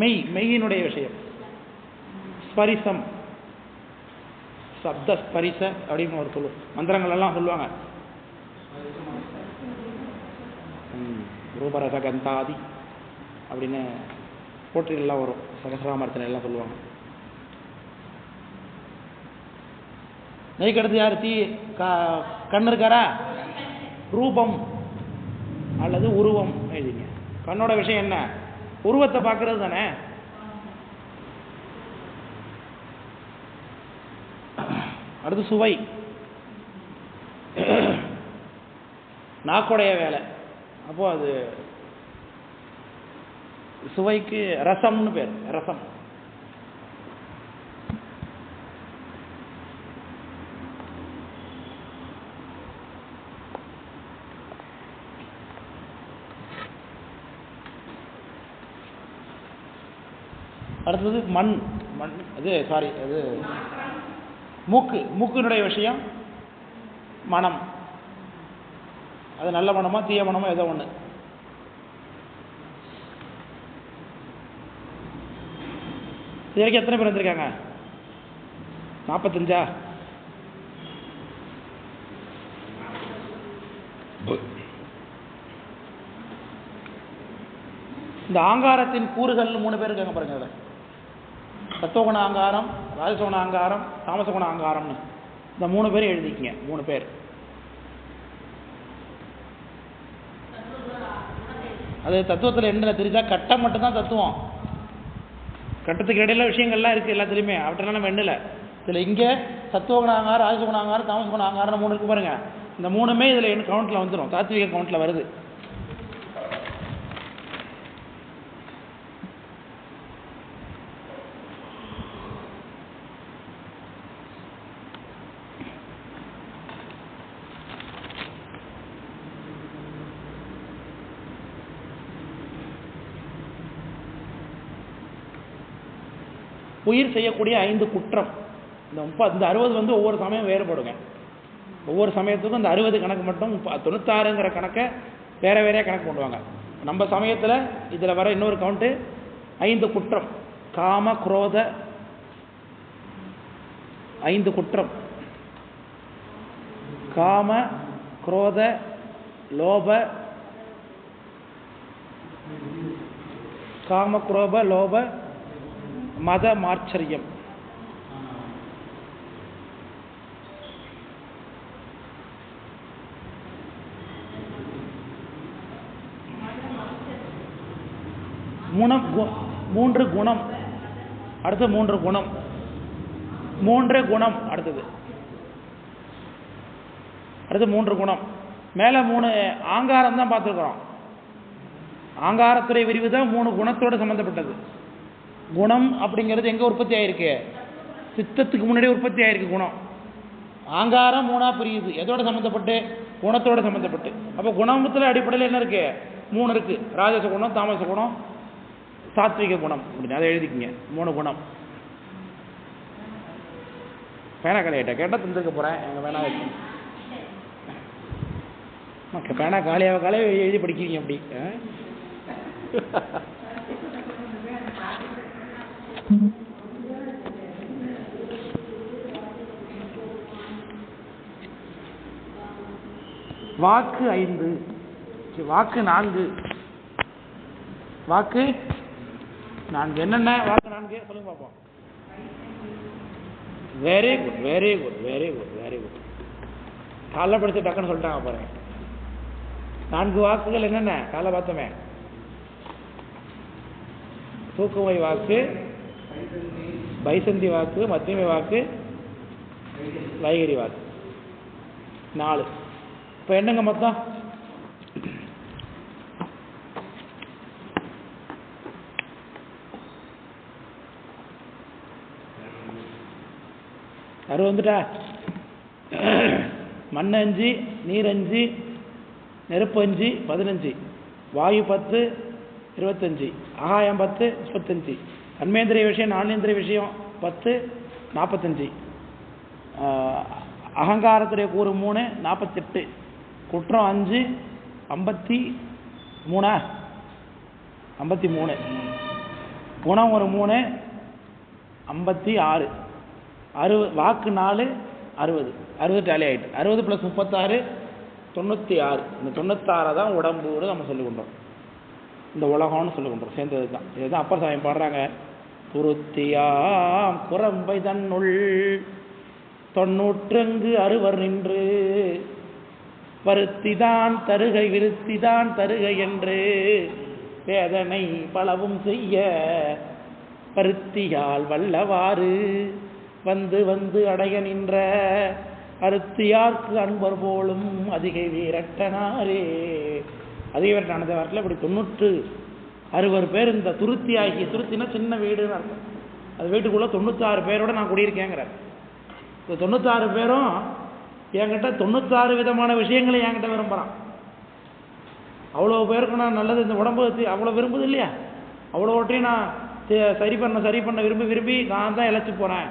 மெய். மெய்யினுடைய விஷயம் ஸ்பரிசம். சப்த ஸ்பரிச அப்படின்னு ஒரு சொல்லு மந்திரங்கள் எல்லாம் சொல்லுவாங்க. ரூபரச கந்தாதி அப்படின்னு போற்றிகள்லாம் வரும். சகசிராமர்த்தனை எல்லாம் சொல்லுவாங்க. நெய்க்கு அடுத்து யார்? கண் இருக்காரா? ரூபம் அல்லது உருவம் எழுதிங்க. கண்ணோட விஷயம் என்ன? உருவத்தை பார்க்கறது தானே. அடுத்து சுவை. நாக்குடைய வேலை. அப்போ அது சுவைக்கு ரசம்னு பேர். ரசம். அடுத்தது மண். அது சாரி அது மூக்கினுடைய விஷயம் மனம். அது நல்ல மனமோ தீய மனமோ ஏதோ ஒன்று. இது வரைக்கும் எத்தனை பேர் வந்திருக்காங்க? 45. இந்த ஆங்காரத்தின் கூறுகள் 3 பேர் இருக்காங்க பாருங்க. அதில் சத்துவகுண ஆங்காரம், ராஜசகுண ஆங்காரம், தாமசகுண ஆங்காரம்னு இந்த 3 பேரும் எழுதிக்கிங்க. 3 பேர். அது தத்துவத்தில் என்ன தெரிஞ்சா கட்டம் மட்டும்தான் தத்துவம். கட்டத்துக்கு இடையில விஷயங்கள்லாம் இருக்குது எல்லாத்துலேயுமே. அவற்றெல்லாம் நம்ம எண்ணல. இதில் இங்கே சத்துவகுண ஆங்காரம், ராஜசகுண ஆங்காரம், தாமசகுண ஆங்காரம் 3 இருக்கு பாருங்க. இந்த 3மே இதில் என்ன கவுண்டில் வந்துடும், தாத்விக கவுண்டில் வருது. உயிர் செய்யக்கூடிய 5 குற்றம். இந்த 60 வந்து ஒவ்வொரு சமயம் வேறுபடுங்க. ஒவ்வொரு சமயத்துக்கும் இந்த 60 கணக்கு மட்டும் 96ங்கிற கணக்கை வேற வேறையாக கணக்கு பண்ணுவாங்க. நம்ம சமயத்தில் இதில் வர இன்னொரு கவுண்ட்டு 5 குற்றம். காம குரோத 5 குற்றம். காம குரோத லோப லோப மத மாச்சரியம். மூன்று குணம். அடுத்து 3 குணம். 3 குணம். அடுத்து 3 குணம். மேலே 3 ஆங்காரம் தான் பார்த்துருக்குறோம். ஆங்காரத்துறை விரிவு தான் 3 குணத்தோடு சம்மந்தப்பட்டது. குணம் அப்படிங்கிறது எங்கே உற்பத்தி ஆகிருக்கு? சித்தத்துக்கு முன்னாடி உற்பத்தி ஆகிருக்கு குணம். ஆங்காரம் 3ஆக பிரியுது. எதோட சம்மந்தப்பட்டு? குணத்தோடு சம்மந்தப்பட்டு. அப்போ குணத்தில் அடிப்படையில் என்ன இருக்குது? 3 இருக்குது. ராஜச குணம், தாமச குணம், சாத்விக குணம் அப்படின்னு அதை எழுதிக்கிங்க. 3 குணம். பேனா காலியாகிட்ட கேட்டால் தந்துருக்க போகிறேன். எங்கள் பேனா வச்சு பேனா காலியாக எழுதி படிக்கிறீங்க அப்படி. வாக்கு 5, வாக்கு 4. வாக்கு 4 என்னென்ன? வாக்கு 4 சொல்லுங்க பார்ப்போம். Very good, very good, very good, very good. காலைல படிச்சு டக்குன்னு சொல்லிட்டாங்க பாருங்க. 4 வாக்குகள் என்னென்ன? காலைல பார்த்தோமே. தூக்குமை வாக்கு, பைசந்தி வாக்கு, மத்தியமை வாக்கு, வைகரி வாக்கு. 4. இப்போ என்னங்க மொத்தம்? 6 வந்துட்டா? மண் 5, நீர் 5, நெருப்பு 5, 15, வாயு 10, 25, ஆகாயம் 10, 35, தன்மேந்திரிய விஷயம் நானேந்திரிய விஷயம் 10, 45, அகங்காரத்துடைய கூறு 3, 48, குற்றம் 5, 53, குணம் ஒரு 3, 56, வாக்கு 4, 60 டேலி ஆகிட்டு. 60 + 36 96. இந்த 96 தான் உடம்புன்னு நம்ம சொல்லிக் கொண்டோம். இந்த உலகம்னு சொல்லிக் கொண்டோம். சேர்ந்தது தான். இதுதான் அப்பர் சாமி பாடுறாங்க. துருத்தியாம் குரம்பை தன்னுள் 90 அறுவர் நின்று வருத்திதான் தருகை விருத்திதான் தருகை என்று வேதனை பலவும் செய்ய பருத்தியால் வல்லவாறு வந்து வந்து அடைய நின்ற அருத்தியார்க்கு அன்பர் போலும் அதிகை வீரட்டனாரே. அதிகவீரட்டானதை வரல. இப்படி 90 பேர் இந்த துருத்தி ஆகிய, துருத்தினா சின்ன வீடுன்னு அர்த்தம். அது வீட்டுக்குள்ளே 96 பேரோட நான் குடியிருக்கேங்கிறார். இந்த 96 பேரும் என்கிட்ட 96 விதமான விஷயங்களை என்கிட்ட விரும்புகிறான். அவ்வளோ பேருக்கு நான் நல்லது, இந்த உடம்பு அவ்வளோ விரும்புது இல்லையா? அவ்வளோட்டையும் நான் சரி பண்ண விரும்பி நான் தான் இழைச்சி போகிறேன்,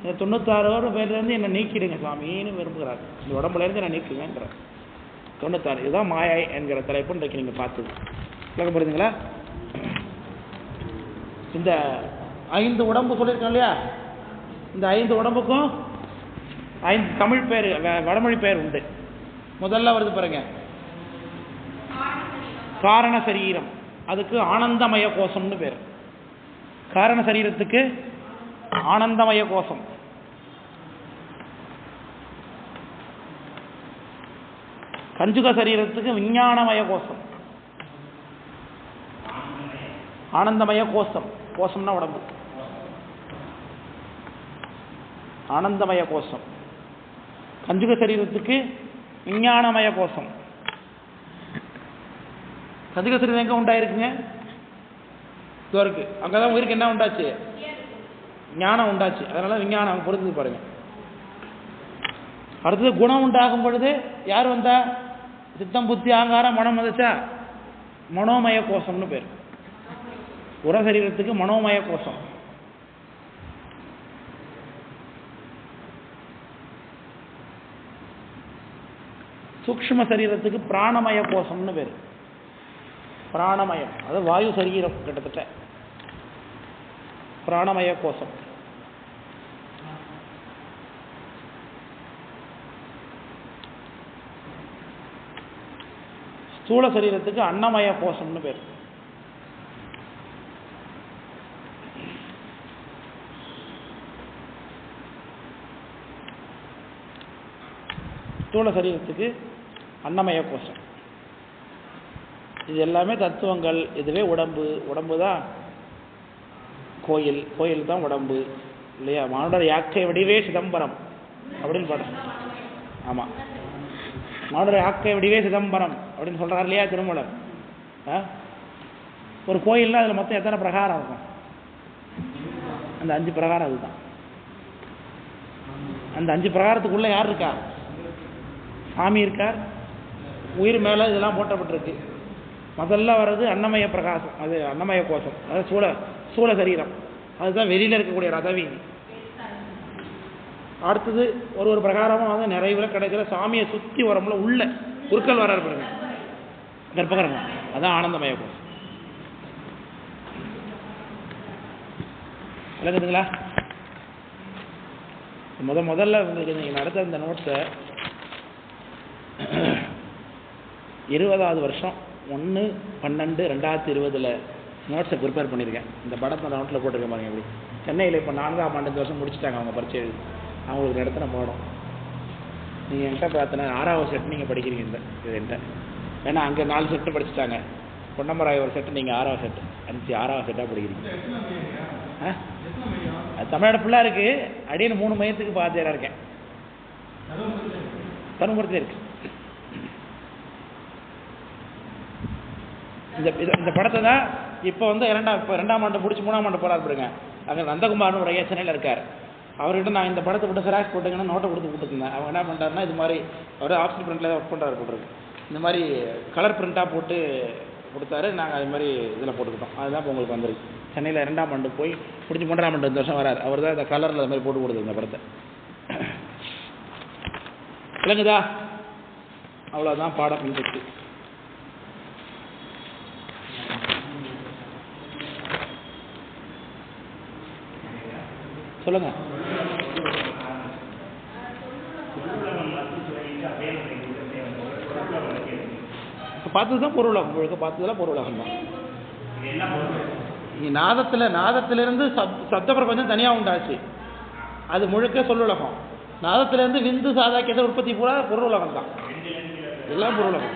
96 பேர்லேருந்து என்னை நீக்கிடுங்க சாமின்னு விரும்புகிறார். இந்த உடம்புலேருந்து என்னை நீக்குங்கிறார். 96 இதுதான் மாயை என்கிற தலைப்பு இன்றைக்கு நீங்கள் பார்த்துது விளக்கம் புரியுதுங்களா? இந்த 5 உடம்பு சொல்லியிருக்கோம் இல்லையா, இந்த 5 உடம்புக்கும் 5 தமிழ் பேர் வடமொழி பேர் உண்டு. முதல்ல வருது பாருங்க, காரண சரீரம். அதுக்கு ஆனந்தமய கோஷம்னு பேர். காரண சரீரத்துக்கு ஆனந்தமய கோஷம். கஞ்சுக சரீரத்துக்கு விஞ்ஞானமய கோஷம். ஆனந்தமய கோஷம், கோஷம்னா உடம்பு, ஆனந்தமய கோஷம். கஞ்சுக சரீரத்துக்கு விஞ்ஞானமய கோஷம். கஞ்சுக சரீரம் எங்க உண்டாயிருக்குங்க? இருக்கு. அங்கதான் உயிருக்கு என்ன உண்டாச்சு? ஞானம் உண்டாச்சு. அதனால விஞ்ஞானம் பொறுத்து பாருங்க. அடுத்தது குணம் உண்டாகும் பொழுது யார் வந்தா? சித்தம் புத்தி ஆங்காரம் மனம் வந்துச்சா? மனோமய கோஷம்னு பேர். உர சரீரத்துக்கு மனோமய கோஷம். சூக்ஷ்ம சரீரத்துக்கு பிராணமய கோஷம்னு பேர். பிராணமயம் அது வாயு சரீரம் கிட்டத்தட்ட. பிராணமய கோஷம். ஸ்தூல சரீரத்துக்கு அன்னமய கோஷம்னு பேர். ஸ்தூல சரீரத்துக்கு அன்னமய கோஷம். இது எல்லாமே தத்துவங்கள். இதுவே உடம்பு தான் கோயில், கோயில் தான் உடம்பு இல்லையா? மானுடர் யாக்கை வடிவே சிதம்பரம் அப்படின்னு பாடுறோம். ஆமாம், மானுடர் யாக்கை வடிவே சிதம்பரம் அப்படின்னு சொல்கிறார் இல்லையா திருமூலர். ஒரு கோயில்னா அதில் மொத்தம் எத்தனை பிரகாரம் இருக்கும்? அந்த 5 பிரகாரம். அதுதான் அந்த 5 பிரகாரத்துக்குள்ளே யார் இருக்கா? சாமி இருக்கார். உயிர் மேலே இதெல்லாம் போட்டப்பட்டிருக்கு. முதல்ல வர்றது அன்னமய பிரகாசம், அது அன்னமய கோஷம், அது சூழ சரீரம். அதுதான் வெளியில் இருக்கக்கூடிய ரதவீதி. அடுத்தது ஒரு பிரகாரமாக வந்து நிறைவில் கிடைக்கிற சாமியை சுற்றி வரமுல உள்ள குறுக்கல் வர பாருங்க, கர்ப்பகிரகம். அதான் ஆனந்தமய கோஷம். விளக்குதுங்களா? முதல்ல உங்களுக்கு நீங்கள் நடத்த இந்த நோட்ஸை 20வது வருஷம் 1/12/2020 நோட்ஸை ப்ரிப்பேர் பண்ணியிருக்கேன். இந்த படத்தை நோட்டில் போட்டிருக்கேன் பாருங்க. எப்படி சென்னையில் இப்போ 4ஆம் ஆண்டு இந்த வருஷம் முடிச்சுட்டாங்க அவங்க பரீட்சை எழுதி. அவங்களுக்கு நடத்தின பாடம் நீங்கள் என்கிட்ட பார்த்தனா 6வது செட் நீங்கள் படிக்கிறீங்க. இந்த இது என்கிட்ட ஏன்னா அங்கே 4 செட்டு படிச்சுட்டாங்க. பொன்னமராய் ஒரு செட்டு, நீங்கள் 6வது செட்டு, 6வது செட்டாக படிக்கிறீங்க. அது தமிழ்நாடு ஃபுல்லாக இருக்குது. அடின்னு 3 மையத்துக்கு பாத்தியாராக இருக்கேன். தருமபுரத்தில் இருக்கு. இந்த படத்தை தான் இப்போ வந்து 2ஆம் ஆண்டு முடிச்சு 3ஆம் ஆண்டு போகிறார் பாருங்க. அங்கே நந்தகுமார்னு ஒரு ஐயா சென்னையில் இருக்கார். அவர்கிட்ட நான் இந்த படத்தை விட்டு செராக்ஸ் போட்டுங்கன்னா நோட்டை கொடுத்துருந்தேன். அவங்க என்ன பண்ணுறாருன்னா, இது மாதிரி அவர் ஆப்ஷன் பிரிண்டில் தான் ஒர்க் பண்ணுறாரு போட்டுருக்கு. இந்த மாதிரி கலர் பிரிண்ட்டாக போட்டு கொடுத்தாரு. நாங்கள் அது மாதிரி இதில் போட்டுக்கிட்டோம். அதுதான் இப்போ உங்களுக்கு வந்துருக்கு. சென்னையில் 2ஆம் ஆண்டு போய் முடிச்சு 3ஆம் ஆண்டு இந்த வருஷம் வராரு. அவர் தான் இந்த கலரில் அது மாதிரி போட்டு கொடுத்தது இந்த படத்தை. விளங்குதா? அவ்வளோதான் பாடம் இருக்கு. சொல்லுங்க. பார்த்ததுதான் பொருளாகும். முழுக்க பார்த்ததெல்லாம் பொருளாகும் தான். நாதத்திலிருந்து சப்த பிரபஞ்சம் தனியாக உண்டாச்சு. அது முழுக்க சொல்லுலகம். நாதத்திலிருந்து விந்து சாதாக்கியத உற்பத்தி பூரா பொருளுலகம் தான். எல்லாம் பொருளுலகம்.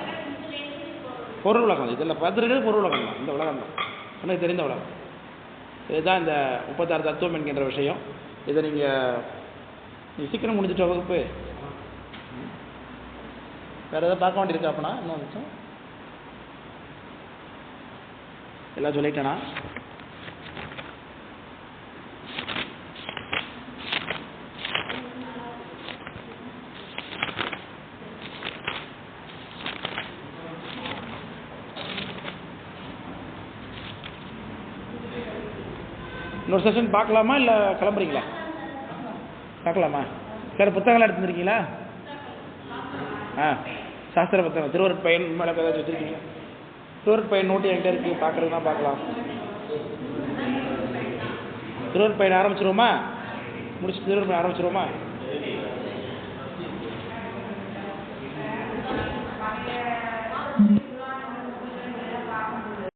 பொருளுலகம் இதில் பார்த்துருக்கிறது பொருளுலகம் தான். இந்த உலகம் தான் எனக்கு தெரிந்த உலகம். இதுதான் இந்த 36 தத்துவம் என்கின்ற விஷயம். இதை நீங்கள் சீக்கிரம் முடிஞ்சிட்ட வகுப்பு வேறு எதாவது பார்க்க வேண்டியிருக்கா? அப்பனா இன்னும் நிமிஷம் எல்லாம் சொல்லிட்டேனா? இன்னொரு செஷன் பார்க்கலாமா இல்லை கிளம்புறீங்களா? பார்க்கலாமா? வேறு புத்தகம்லாம் எடுத்துருக்கீங்களா? சாஸ்திர புத்தகம் திருவருட்பயன் மேலே ஏதாச்சும் வச்சுருக்கீங்களா? திருவருட்பயன் நோட்டு என்கிட்ட இருக்குது, பார்க்குறதுனா பார்க்கலாம். திருவருட்பயன் ஆரம்பிச்சிருவோமா? முடிச்சு திருவருட்பயன் ஆரம்பிச்சிருவோமா?